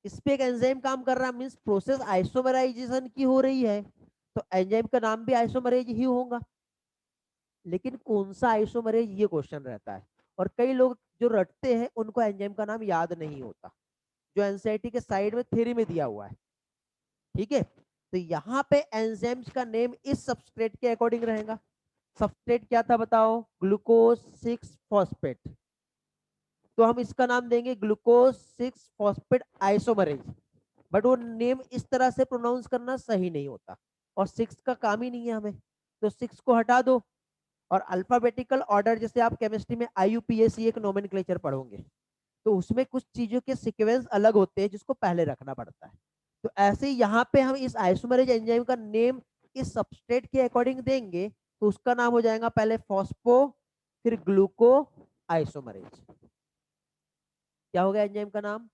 इस पे एक एंजाइम काम कर रहा है, मींस प्रोसेस आइसोमराइजेशन की हो रही है, तो एंजाइम का नाम भी आइसोमरेज ही होगा। लेकिन कौन सा आइसोमरेज, ये क्वेश्चन रहता है, और कई लोग जो रटते हैं उनको एंजाइम का नाम याद नहीं होता, जो एनसीईआरटी के साइड में थ्योरी में दिया हुआ है, ठीक है। तो यहाँ पे एंजाइम्स का नेम इस सबस्ट्रेट के अकॉर्डिंग रहेगा। सबस्ट्रेट क्या था बताओ, ग्लूकोज 6 फॉस्फेट, तो हम इसका नाम देंगे ग्लूकोज 6 फॉस्फेट आइसोमरेज। बट वो नेम इस तरह से प्रोनाउंस करना सही नहीं होता, और 6 का काम ही नहीं है हमें, तो 6 को हटा दो। और अल्फाबेटिकल ऑर्डर, जैसे आप केमिस्ट्री में आईयूपीएसी एक नोमेनक्लेचर पढ़ोगे, तो उसमें कुछ चीजों के सीक्वेंस अलग होते हैं जिसको पहले रखना पड़ता है। तो ऐसे ही यहाँ पे हम इस आइसोमरेज एंजाइम का नेम इस सबस्ट्रेट के अकॉर्डिंग देंगे, तो उसका नाम हो जाएगा पहले फॉस्फो, फिर ग्लूको आइसोमरेज। क्या हो गया एंजाइम का नाम,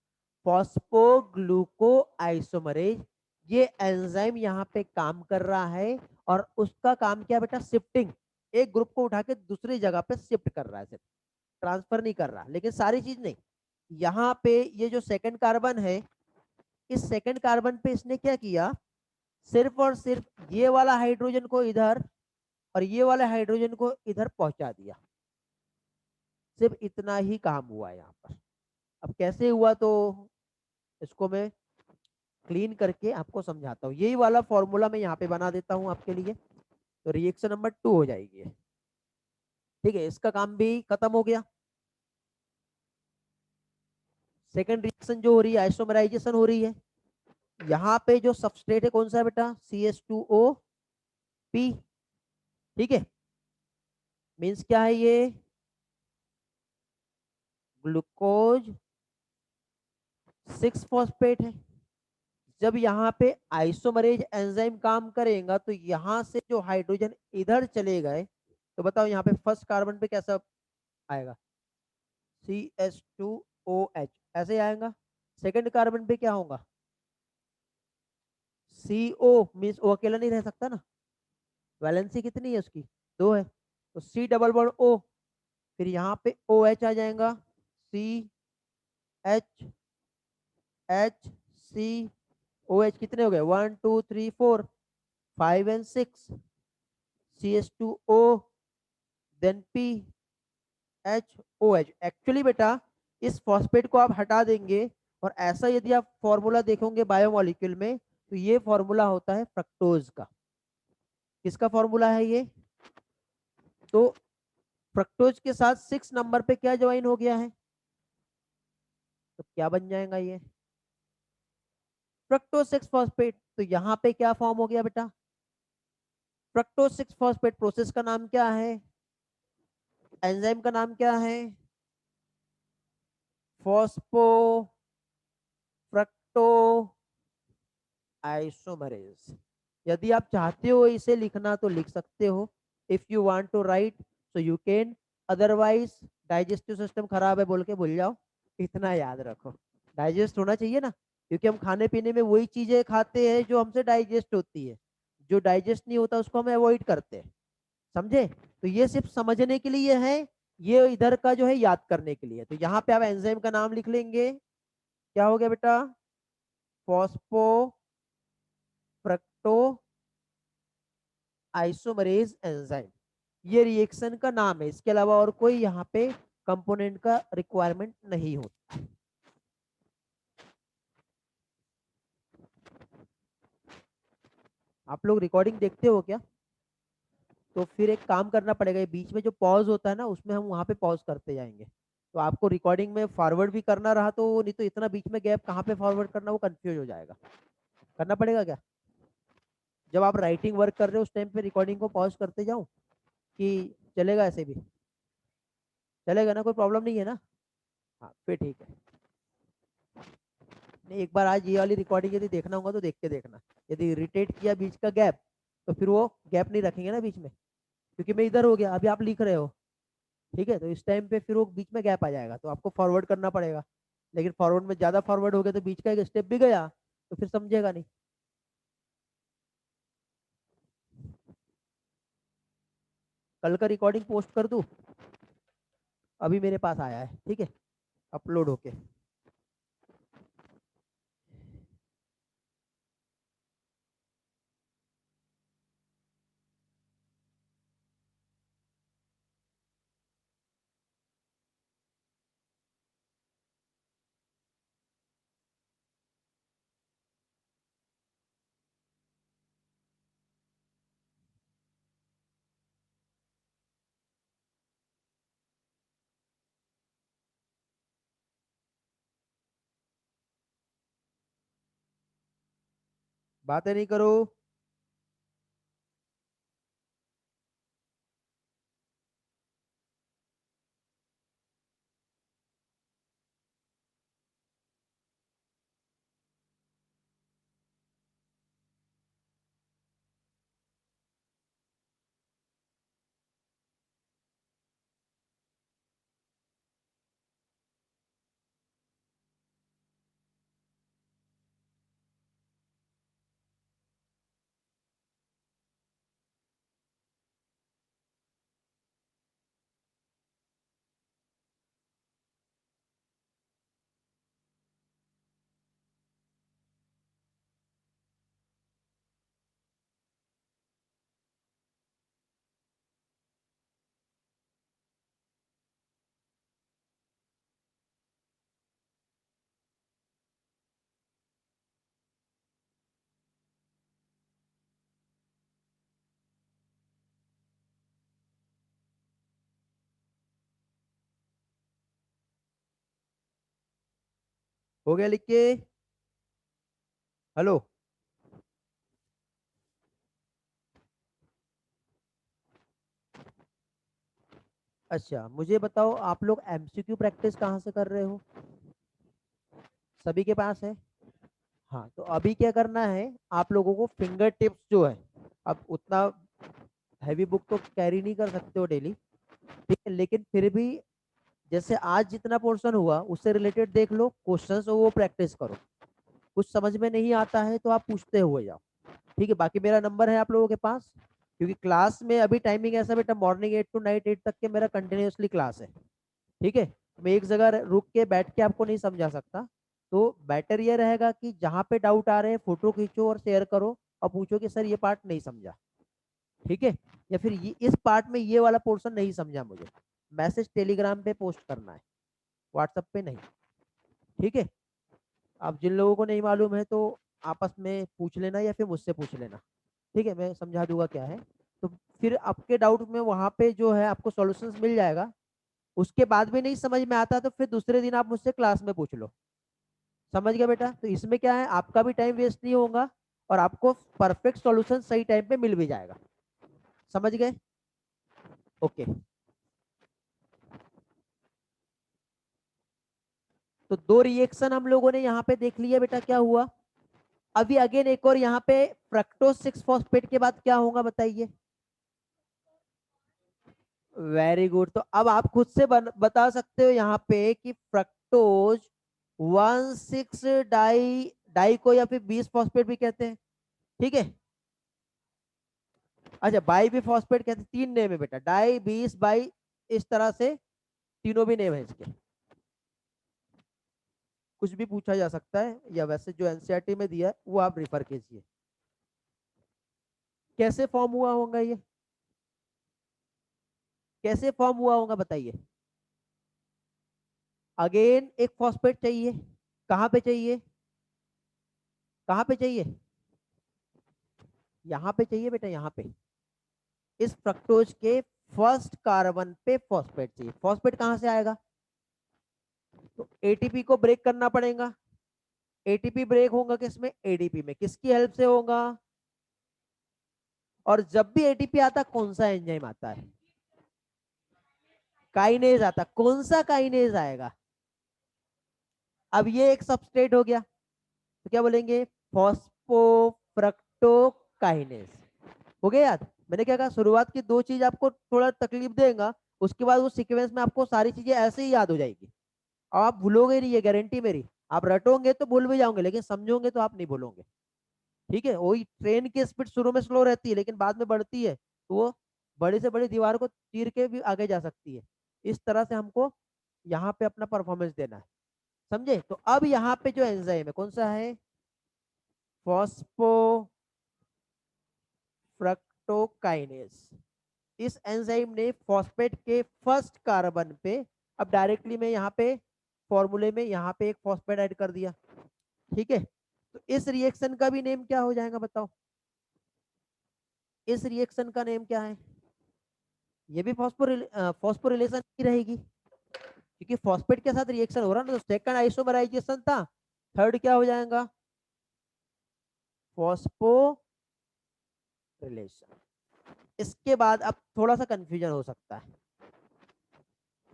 फॉस्फोग्लूको आइसोमरेज। ये एंजाइम यहाँ पे काम कर रहा है, और उसका काम क्या बेटा, शिफ्टिंग, एक ग्रुप को उठा के दूसरी जगह पे शिफ्ट कर रहा है, सिर्फ ट्रांसफर नहीं कर रहा, लेकिन सारी चीज नहीं। यहाँ पे ये जो सेकंड कार्बन है, इस सेकंड कार्बन पे इसने क्या किया, सिर्फ और सिर्फ ये वाला हाइड्रोजन को इधर और ये वाले हाइड्रोजन को इधर पहुंचा दिया, सिर्फ इतना ही काम हुआ है यहाँ पर। अब कैसे हुआ, तो इसको मैं क्लीन करके आपको समझाता हूँ। यही वाला फॉर्मूला मैं यहाँ पे बना देता हूँ आपके लिए, तो रिएक्शन नंबर 2 हो जाएगी, ठीक है। इसका काम भी खत्म हो गया। सेकंड रिएक्शन जो हो रही है, आइसोमराइजेशन हो रही है। यहाँ पे जो सबस्ट्रेट है कौन सा है बेटा, CH2O, ठीक है। मीन्स क्या है ये, ग्लूकोज 6 फॉस्फेट है। जब यहाँ पे आइसोमरेज एंजाइम काम करेगा, तो यहाँ से जो हाइड्रोजन इधर चले गए, तो बताओ यहाँ पे फर्स्ट कार्बन पे कैसा आएगा, CH2OH, ऐसे आएगा। सेकंड कार्बन पे क्या होगा, CO, मीन्स ओ अकेला नहीं रह सकता ना, वैलेंसी कितनी है उसकी, 2 है, तो C डबल बॉन्ड O, फिर यहाँ पे OH आ जाएगा, CH कितने हो गए, 1 2 3 4 5 and 6, CH2O, then PHOH। Actually बेटा इस फॉस्फेट को आप हटा देंगे, और ऐसा यदि आप फॉर्मूला देखोगे बायोमोलिक्यूल में, तो ये फॉर्मूला होता है फ्रक्टोज का। किसका फॉर्मूला है ये, तो फ्रक्टोज के साथ 6 नंबर पे क्या ज्वाइन हो गया है, तो क्या बन जाएगा ये, फ्रक्टोज 6 फॉस्फेट। तो यहाँ पे क्या फॉर्म हो गया बेटा, फ्रक्टोज 6 फॉस्फेट। प्रोसेस का नाम क्या है, एंजाइम का नाम क्या है, फॉस्फो फ्रक्टो आइसोमरेज। यदि आप चाहते हो इसे लिखना तो लिख सकते हो, if you want to write so you can, otherwise digestive system खराब है बोल के भूल जाओ, इतना याद रखो, डाइजेस्ट होना चाहिए ना, क्योंकि हम खाने पीने में वही चीजें खाते हैं जो हमसे डाइजेस्ट होती है, जो डाइजेस्ट नहीं होता उसको हम अवॉइड करते हैं, समझे। तो ये सिर्फ समझने के लिए है, ये इधर का जो है याद करने के लिए। तो यहाँ पे आप एंजाइम का नाम लिख लेंगे, क्या हो गया बेटा, फॉस्फो फ्रक्टो आइसोमरेज एंजाइम, ये रिएक्शन का नाम है, इसके अलावा और कोई यहाँ पे कंपोनेंट का रिक्वायरमेंट नहीं होता। आप लोग रिकॉर्डिंग देखते हो क्या, तो फिर एक काम करना पड़ेगा, ये बीच में जो पॉज होता है ना, उसमें हम वहाँ पे पॉज करते जाएंगे, तो आपको रिकॉर्डिंग में फॉरवर्ड भी करना रहा तो, नहीं तो इतना बीच में गैप कहाँ पे फॉरवर्ड करना, वो कंफ्यूज हो जाएगा। करना पड़ेगा क्या, जब आप राइटिंग वर्क कर रहे हो उस टाइम पे रिकॉर्डिंग को पॉज करते जाओ, कि चलेगा ऐसे भी, चलेगा ना, कोई प्रॉब्लम नहीं है ना, हाँ फिर ठीक है। नहीं, एक बार आज ये वाली रिकॉर्डिंग यदि देखना होगा तो देख के देखना, यदि इरिटेट किया बीच का गैप, तो फिर वो गैप नहीं रखेंगे ना बीच में, क्योंकि मैं इधर हो गया, अभी आप लिख रहे हो, ठीक है, तो इस टाइम पे फिर वो बीच में गैप आ जाएगा, तो आपको फॉरवर्ड करना पड़ेगा। लेकिन फॉरवर्ड में ज्यादा फॉरवर्ड हो गया तो बीच का एक स्टेप भी गया, तो फिर समझेगा नहीं। कल का रिकॉर्डिंग पोस्ट कर दूं? अभी मेरे पास आया है, ठीक है, अपलोड होके। बातें नहीं करो। हो गया लिख के? हेलो? अच्छा मुझे बताओ, आप लोग एमसीक्यू प्रैक्टिस कहाँ से कर रहे हो? सभी के पास है? हाँ, तो अभी क्या करना है, आप लोगों को फिंगर टिप्स जो है, अब उतना हैवी बुक तो कैरी नहीं कर सकते हो डेली, ठीक है, लेकिन फिर भी जैसे आज जितना पोर्शन हुआ उससे रिलेटेड देख लो, क्वेश्चंस वो प्रैक्टिस करो। कुछ समझ में नहीं आता है तो आप पूछते हुए जाओ, ठीक है। बाकी मेरा नंबर है आप लोगों के पास, क्योंकि क्लास में अभी टाइमिंग ऐसा बेटा, मॉर्निंग 8 to नाइट 8 तक के मेरा कंटिन्यूसली क्लास है, ठीक है। मैं एक जगह रुक के बैठ के आपको नहीं समझा सकता, तो बेटर ये रहेगा कि जहाँ पे डाउट आ रहे हैं फोटो खींचो और शेयर करो और पूछो कि सर ये पार्ट नहीं समझा, ठीक है, या फिर ये इस पार्ट में ये वाला पोर्शन नहीं समझा मुझे, मैसेज टेलीग्राम पे पोस्ट करना है, व्हाट्सएप पे नहीं, ठीक है। अब जिन लोगों को नहीं मालूम है तो आपस में पूछ लेना या फिर मुझसे पूछ लेना, ठीक है, मैं समझा दूंगा क्या है। तो फिर आपके डाउट में वहां पे जो है आपको सॉल्यूशंस मिल जाएगा। उसके बाद भी नहीं समझ में आता तो फिर दूसरे दिन आप मुझसे क्लास में पूछ लो। समझ गया बेटा? तो इसमें क्या है, आपका भी टाइम वेस्ट नहीं होगा और आपको परफेक्ट सॉल्यूशन सही टाइम पे मिल भी जाएगा। समझ गए? ओके। तो दो रिएक्शन हम लोगों ने यहाँ पे देख लिया बेटा, क्या हुआ। अभी अगेन एक और यहाँ पे फ्रक्टोज 6 फॉस्फेट के बाद क्या होगा बताइए? Very good. तो अब आप खुद से बता सकते हो यहाँ पे कि फ्रक्टोज 1,6 डाई डाई को या फिर 20 फॉस्फेट भी कहते हैं, ठीक है। अच्छा, बाई भी फॉस्फेट कहते हैं, तीन नेम है बेटा, डाई 20 बाई, इस तरह से तीनों भी नेम है इसके। कुछ भी पूछा जा सकता है, या वैसे जो एनसीईआरटी में दिया है वो आप रिफर कीजिए। कैसे फॉर्म हुआ होगा ये, कैसे फॉर्म हुआ होगा बताइए? अगेन एक फॉस्फेट चाहिए, कहाँ पे चाहिए, कहाँ पे चाहिए? यहाँ पे चाहिए बेटा, यहाँ पे इस फ्रक्टोज के फर्स्ट कार्बन पे फॉस्फेट चाहिए। फॉस्फेट कहाँ से आएगा? तो एटीपी को ब्रेक करना पड़ेगा। एटीपी ब्रेक होगा किसमें? एडीपी में। किसकी हेल्प से होगा? और जब भी एटीपी आता कौन सा एंजाइम आता है? काइनेज आता। कौन सा काइनेज आएगा? अब ये एक सबस्ट्रेट हो गया, तो क्या बोलेंगे? फॉस्फोफ्रक्टोकाइनेज। हो गया याद? मैंने क्या कहा, शुरुआत की दो चीज आपको थोड़ा तकलीफ देगा, उसके बाद वो सीक्वेंस में आपको सारी चीजें ऐसे ही याद हो जाएगी। अब आप भूलोगे नहीं, ये गारंटी मेरी। आप रटोगे तो भूल भी जाओगे, लेकिन समझोगे तो आप नहीं भूलोगे, ठीक है। वही ट्रेन की स्पीड शुरू में स्लो रहती है लेकिन बाद में बढ़ती है, तो वो बड़ी से बड़ी दीवार को चीर के भी आगे जा सकती है। इस तरह से हमको यहाँ पे अपना परफॉर्मेंस देना है, समझे। तो अब यहाँ पे जो एंजाइम है कौन सा है, फॉस्फो फ्रक्टोकाइनेज। इस एंजाइम ने फॉस्फेट के फर्स्ट कार्बन पे, अब डायरेक्टली मैं यहाँ पे फॉर्मूले में यहाँ पे एक फॉस्फेट ऐड कर दिया, ठीक है। तो इस रिएक्शन का भी नेम क्या हो जाएगा बताओ, इस रिएक्शन का नेम क्या है, ये भी फॉस्फोरिलेशन ही रहेगी, क्योंकि फॉस्फेट के साथ रिएक्शन हो रहा है ना। तो सेकंड आइसोमराइजेशन था, थर्ड क्या हो जाएगा, फॉस्फोरिलेशन। इसके बाद अब थोड़ा सा कंफ्यूजन हो सकता है,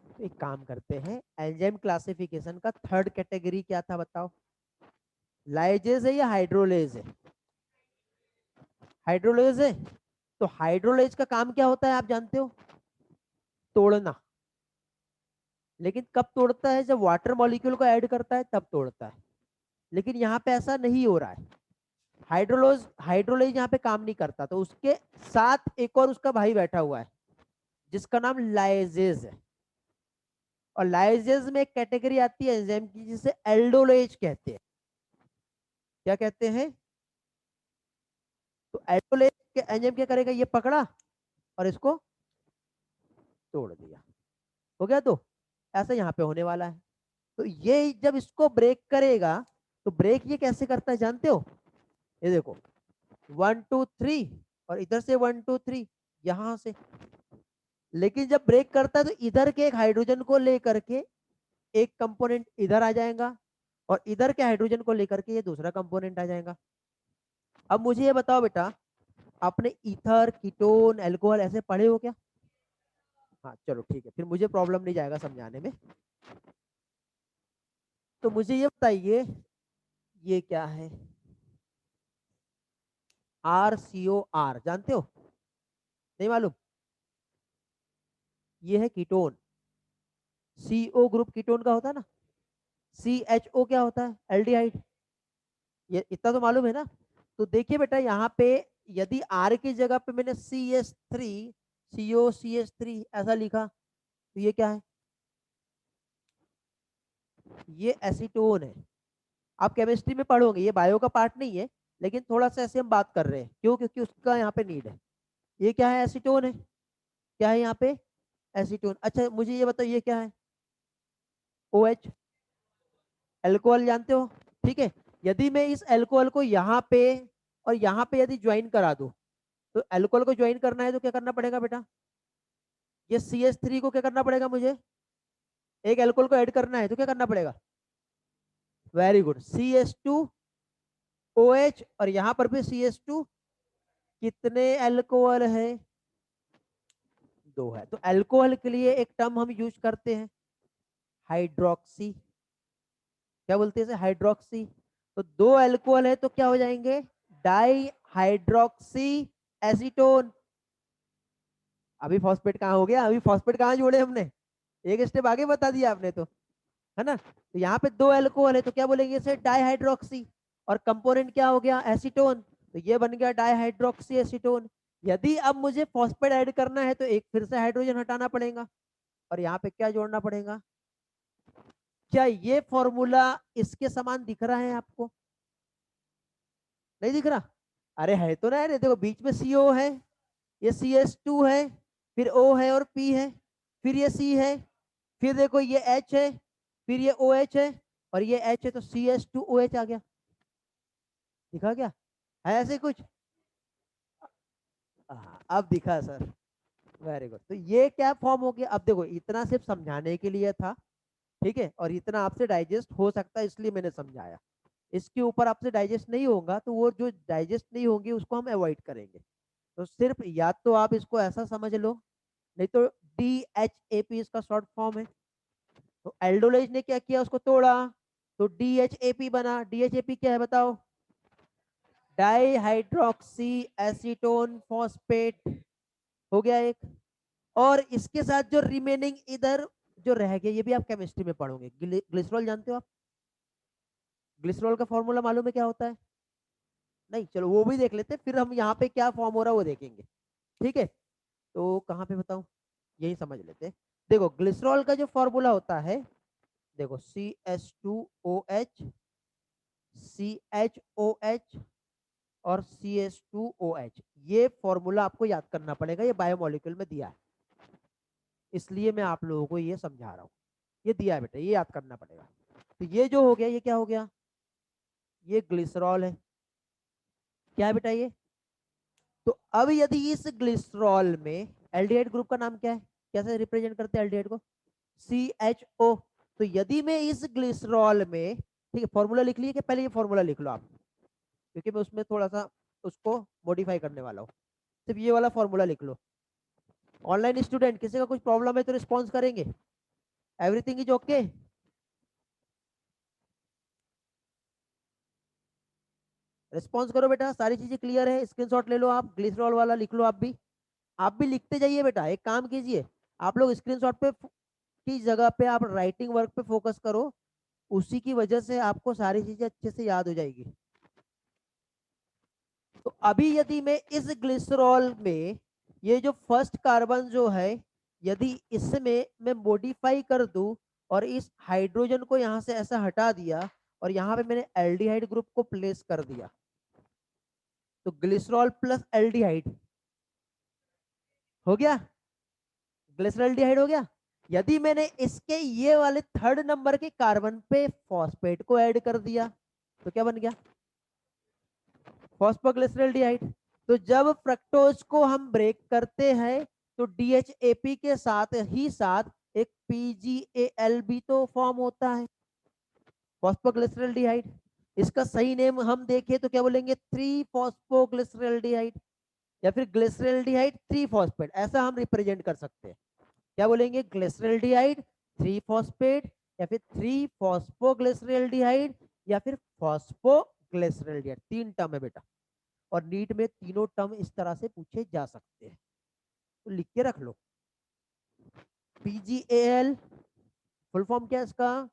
तो एक काम करते हैं, एंजाइम क्लासिफिकेशन का थर्ड कैटेगरी क्या था बताओ, लाइजेज है या हाइड्रोलेज है, हाइड्रोलेज है। तो हाइड्रोलेज का काम क्या होता है आप जानते हो, तोड़ना। लेकिन कब तोड़ता है, जब वाटर मॉलिक्यूल को ऐड करता है तब तोड़ता है। लेकिन यहाँ पे ऐसा नहीं हो रहा है, हाइड्रोलेज यहाँ पे काम नहीं करता। तो उसके साथ एक और उसका भाई बैठा हुआ है जिसका नाम लाइजेज है। और लाइजेज में एक कैटेगरी आती है एंजाइम की जिसे एल्डोलेज कहते हैं। क्या कहते हैं, तो एल्डोलेज के एंजाइम क्या करेगा, ये पकड़ा और इसको तोड़ दिया, हो गया। तो ऐसा यहाँ पे होने वाला है। तो ये जब इसको ब्रेक करेगा, तो ब्रेक ये कैसे करता है जानते हो, ये देखो 1 2 3, और इधर से 1 2 3 यहां से। लेकिन जब ब्रेक करता है तो इधर के एक हाइड्रोजन को लेकर के एक कंपोनेंट इधर आ जाएगा, और इधर के हाइड्रोजन को लेकर के ये दूसरा कंपोनेंट आ जाएगा। अब मुझे ये बताओ बेटा, आपने ईथर, कीटोन, एल्कोहल ऐसे पढ़े हो क्या, हाँ चलो ठीक है, फिर मुझे प्रॉब्लम नहीं जाएगा समझाने में। तो मुझे ये बताइए, ये क्या है, RCOR जानते हो, नहीं मालूम, ये है कीटोन। CO ग्रुप कीटोन का होता है ना, CHO क्या होता है, एल्डिहाइड। ये इतना तो मालूम है ना। तो देखिए बेटा यहाँ पे, यदि R की जगह पे मैंने CH3, COCH3 ऐसा लिखा, तो ये क्या है, ये एसीटोन है। आप केमिस्ट्री में पढ़ोगे, ये बायो का पार्ट नहीं है, लेकिन थोड़ा सा ऐसे हम बात कर रहे हैं, क्यों, क्योंकि उसका यहाँ पे नीड है। ये क्या है, एसीटोन है, क्या है यहाँ पे, एसीटोन। अच्छा मुझे ये बताओ, ये क्या है, OH, एल्कोहल जानते हो, ठीक है। यदि मैं इस एल्कोहल को यहाँ पे और यहाँ पे यदि ज्वाइन करा दूं, तो एल्कोहल को ज्वाइन करना है तो क्या करना पड़ेगा बेटा, ये CH3 को क्या करना पड़ेगा मुझे, एक एल्कोहल को ऐड करना है तो क्या करना पड़ेगा, वेरी गुड, CH2OH, और यहाँ पर भी CH2। कितने एल्कोहल है, 2 है। तो एल्कोहल के लिए एक टर्म हम यूज करते हैं, हाइड्रोक्सी। क्या बोलते हैं इसे, हाइड्रोक्सी। तो 2 एल्कोहल है तो क्या हो जाएंगे, डाई हाइड्रोक्सी एसीटोन। अभी फॉस्फेट कहाँ हो गया, अभी फॉस्फेट कहाँ जोड़े हमने, एक स्टेप आगे बता दिया आपने तो, है ना। तो यहाँ पे 2 एल्कोहल है तो क्या बोलेंगे इसे, डाईहाइड्रोक्सी। और कंपोनेंट क्या हो गया, एसीटोन, तो ये बन गया डाईहाइड्रोक्सी एसीटोन। यदि अब मुझे फॉस्फेट ऐड करना है तो एक फिर से हाइड्रोजन हटाना पड़ेगा, और यहाँ पे क्या जोड़ना पड़ेगा। क्या ये फॉर्मूला इसके समान दिख रहा है आपको, नहीं दिख रहा, अरे है तो ना यार, देखो बीच में CO है, ये CH2 है, फिर O है और P है, फिर ये C है, फिर देखो ये H है, फिर ये OH है, और ये H है, तो CH2OH आ गया, दिखा क्या, है ऐसे कुछ, अब दिखा सर, वेरी गुड। तो ये क्या फॉर्म हो गया, अब देखो इतना सिर्फ समझाने के लिए था, ठीक है, और इतना आपसे डाइजेस्ट हो सकता है इसलिए मैंने समझाया। इसके ऊपर आपसे डाइजेस्ट नहीं होगा, तो वो जो डाइजेस्ट नहीं होंगे उसको हम अवॉइड करेंगे। तो सिर्फ या तो आप इसको ऐसा समझ लो, नहीं तो DHAP इसका शॉर्ट फॉर्म है। तो एल्डोलेज ने क्या किया, उसको तोड़ा, तो DHAP बना। DHAP क्या है बताओ, डाई हाइड्रोक्सी एसीटोन फॉस्फेट, हो गया एक। और इसके साथ जो रिमेनिंग इधर जो रह गया, ये भी आप केमिस्ट्री में पढ़ोगे, ग्लिसरॉल जानते हो आप, ग्लिसरॉल का फॉर्मूला मालूम है क्या होता है, नहीं, चलो वो भी देख लेते हैं, फिर हम यहाँ पे क्या फॉर्म हो रहा है वो देखेंगे, ठीक है। तो कहाँ पे बताऊं, यही समझ लेते हैं। देखो ग्लिसरॉल का जो फॉर्मूला होता है, देखो CH2OH, CHOH और CH2OH, ये फॉर्मूला आपको याद करना पड़ेगा, ये बायोमोलिक्यूल में दिया है, इसलिए मैं आप लोगों को ये समझा रहा हूँ। ये दिया है बेटा, ये याद करना पड़ेगा। तो ये जो हो गया, ये क्या हो गया, ये ग्लिसरॉल है, क्या है बेटा ये। तो अब यदि इस ग्लिसरॉल में, एल्डिहाइड ग्रुप का नाम क्या है, कैसे रिप्रेजेंट करते हैं एल्डिहाइड को, CHO। तो यदि मैं इस ग्लिसरॉल में, ठीक है, फॉर्मूला लिख लिए कि पहले ये फॉर्मूला लिख लो आप, क्योंकि मैं उसमें थोड़ा सा उसको मॉडिफाई करने वाला हूँ, सिर्फ ये वाला फॉर्मूला लिख लो। ऑनलाइन स्टूडेंट, किसी का कुछ प्रॉब्लम है तो रिस्पॉन्स करेंगे, एवरीथिंग इज ओके। रिस्पॉन्स करो बेटा, सारी चीजें क्लियर है, स्क्रीनशॉट ले लो आप, ग्लिसरॉल वाला लिख लो आप भी लिखते जाइए बेटा। एक काम कीजिए, आप लोग स्क्रीनशॉट पे की जगह पे आप राइटिंग वर्क पे फोकस करो, उसी की वजह से आपको सारी चीजें अच्छे से याद हो जाएगी। तो अभी यदि मैं इस ग्लिसरॉल में ये जो फर्स्ट कार्बन जो है, यदि इसमें मैं मॉडिफाई कर दूं और इस हाइड्रोजन को यहां से ऐसा हटा दिया और यहां पे मैंने एल्डिहाइड ग्रुप को प्लेस कर दिया, तो ग्लिसरॉल प्लस एल्डिहाइड हो गया, ग्लिसरॉल्डिहाइड हो गया। यदि मैंने इसके ये वाले थर्ड नंबर के कार्बन पे फॉस्फेट को ऐड कर दिया तो क्या बन गया, फॉस्फोग्लिसरॉल्डिहाइड। तो जब फ्रक्टोज को हम ब्रेक करते हैं तो DHAP के साथ ही साथ एक PgAl भी तो फॉर्म होता है, फॉस्फोग्लिसरॉल्डिहाइड। इसका सही नेम हम देखें तो क्या बोलेंगे, 3 फॉस्फोग्लिसरॉल्डिहाइड या फिर ग्लिसरॉल्डिहाइड 3 फॉस्फेट, ऐसा हम रिप्रेजेंट कर सकते हैं। क्या बोलेंगे, ग्लिसरॉल्डिहाइड 3 फॉस्फेट, या फिर 3 फॉस्फोग्लिसरॉल्डिहाइड, या फिर फॉस्फोग्लिसरॉल्डिहाइड। 3 टर्म है बेटा, और नीट में तीनों टर्म इस तरह से पूछे जा सकते हैं, तो लिख के रख लो। PgAl फुल फॉर्म क्या है इसका,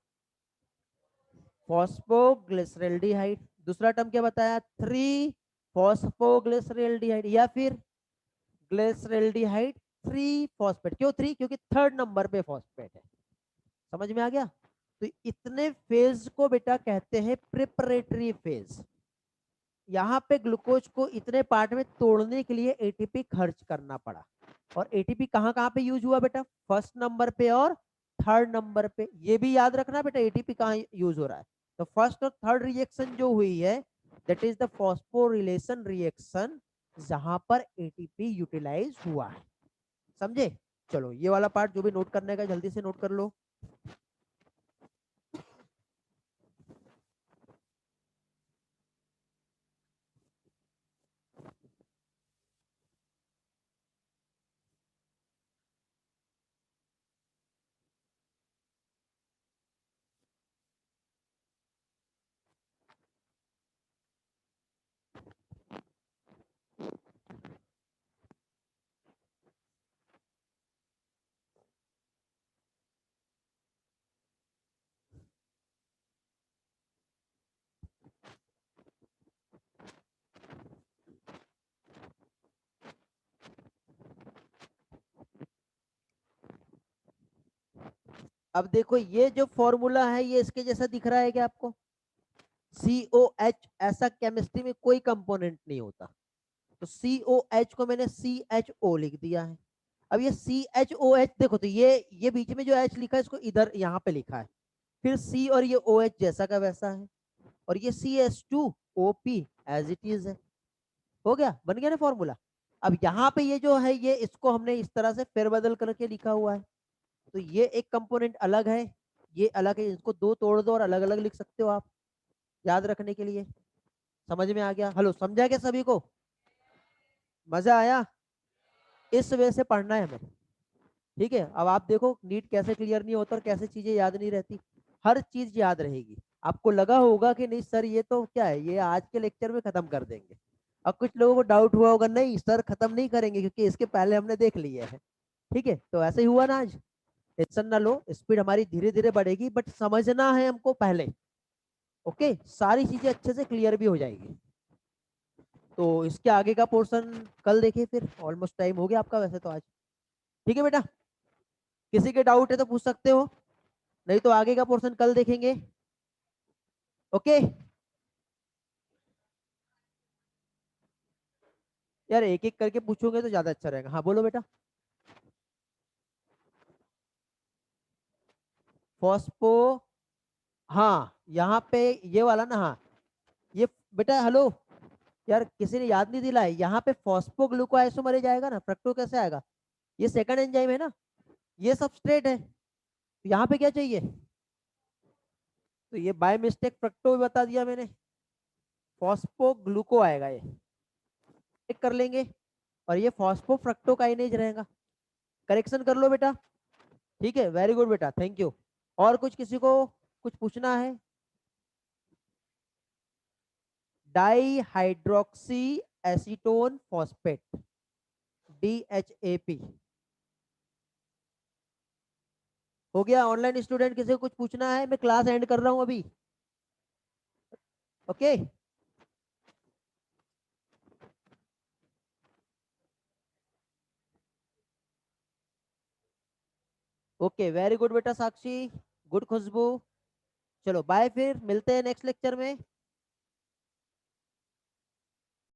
फॉस्फोग्लिसरॉल्डिहाइड। दूसरा टर्म क्या बताया, 3 फॉस्फोग्लिसरॉल्डिहाइड, या फिर ग्लिसरॉल्डिहाइड 3 फॉस्फेट। क्यों 3, क्योंकि थर्ड नंबर पे फॉस्फेट है। समझ में आ गया। तो इतने फेज को बेटा कहते हैं प्रिपरेटरी फेज। यहाँ पे ग्लूकोज को इतने पार्ट में तोड़ने के लिए एटीपी खर्च करना पड़ा, और एटीपी कहाँ कहाँ पे यूज हुआ बेटा, फर्स्ट नंबर पे और थर्ड नंबर पे। ये भी याद रखना बेटा, एटीपी कहाँ यूज हो रहा है। तो फर्स्ट और थर्ड रिएक्शन जो हुई है, that is the phosphorylation reaction, जहां पर एटीपी यूटिलाइज हुआ है। समझे। चलो ये वाला पार्ट जो भी नोट करने का जल्दी से नोट कर लो। अब देखो ये जो फॉर्मूला है, ये इसके जैसा दिख रहा है क्या आपको, COH, ऐसा केमिस्ट्री में कोई कंपोनेंट नहीं होता, तो COH को मैंने CHO लिख दिया है। अब ये CHOH देखो, तो ये बीच में जो H लिखा है इसको इधर यहाँ पे लिखा है, फिर C और ये OH जैसा का वैसा है, और ये CH2OP एज इट इज है। हो गया, बन गया ना फॉर्मूला। अब यहाँ पे ये जो है, ये इसको हमने इस तरह से फेरबदल करके लिखा हुआ है, तो ये एक कंपोनेंट अलग है, ये अलग है, इसको दो तोड़ दो और अलग अलग लिख सकते हो आप, याद रखने के लिए। समझ में आ गया, हेलो समझा क्या सभी को, मजा आया। इस वे से पढ़ना है हमें, ठीक है। अब आप देखो नीट कैसे क्लियर नहीं होता और कैसे चीजें याद नहीं रहती, हर चीज याद रहेगी। आपको लगा होगा कि नहीं सर ये तो क्या है, ये आज के लेक्चर में खत्म कर देंगे। अब कुछ लोगों को डाउट हुआ होगा, नहीं सर खत्म नहीं करेंगे क्योंकि इसके पहले हमने देख लिया है। ठीक है, तो ऐसे ही हुआ ना आज। टेंशन ना लो, स्पीड हमारी धीरे धीरे बढ़ेगी, बट समझना है हमको पहले। ओके, सारी चीजें अच्छे से क्लियर भी हो जाएगी। तो इसके आगे का पोर्शन कल देखें, फिर ऑलमोस्ट टाइम हो गया आपका वैसे तो आज। ठीक है बेटा, किसी के डाउट है तो पूछ सकते हो, नहीं तो आगे का पोर्शन कल देखेंगे। ओके यार, एक एक करके पूछोगे तो ज्यादा अच्छा रहेगा। हाँ बोलो बेटा। फॉस्फो, हाँ यहाँ पे ये वाला ना, हाँ ये बेटा, हेलो यार, किसी ने याद नहीं दिलाया, यहाँ पे फॉस्फोग्लूको आइसोमरेज आएगा ना, फ्रक्टो कैसे आएगा? ये सेकंड एंजाइम है ना, ये सबस्ट्रेट है, तो यहाँ पे क्या चाहिए? तो ये बाय मिस्टेक फ्रक्टो भी बता दिया मैंने, फॉस्फोग्लूको आएगा ये, चेक कर लेंगे, और ये फॉस्फोफ्रक्टोकाइनेज रहेगा। करेक्शन कर लो बेटा। ठीक है, वेरी गुड बेटा, थैंक यू। और कुछ किसी को कुछ पूछना है? Di hydroxy acetone phosphate, DHAP हो गया। ऑनलाइन स्टूडेंट किसी को कुछ पूछना है? मैं क्लास एंड कर रहा हूं अभी। ओके ओके, वेरी गुड बेटा साक्षी, गुड खुशबू। चलो बाय, फिर मिलते हैं नेक्स्ट लेक्चर में।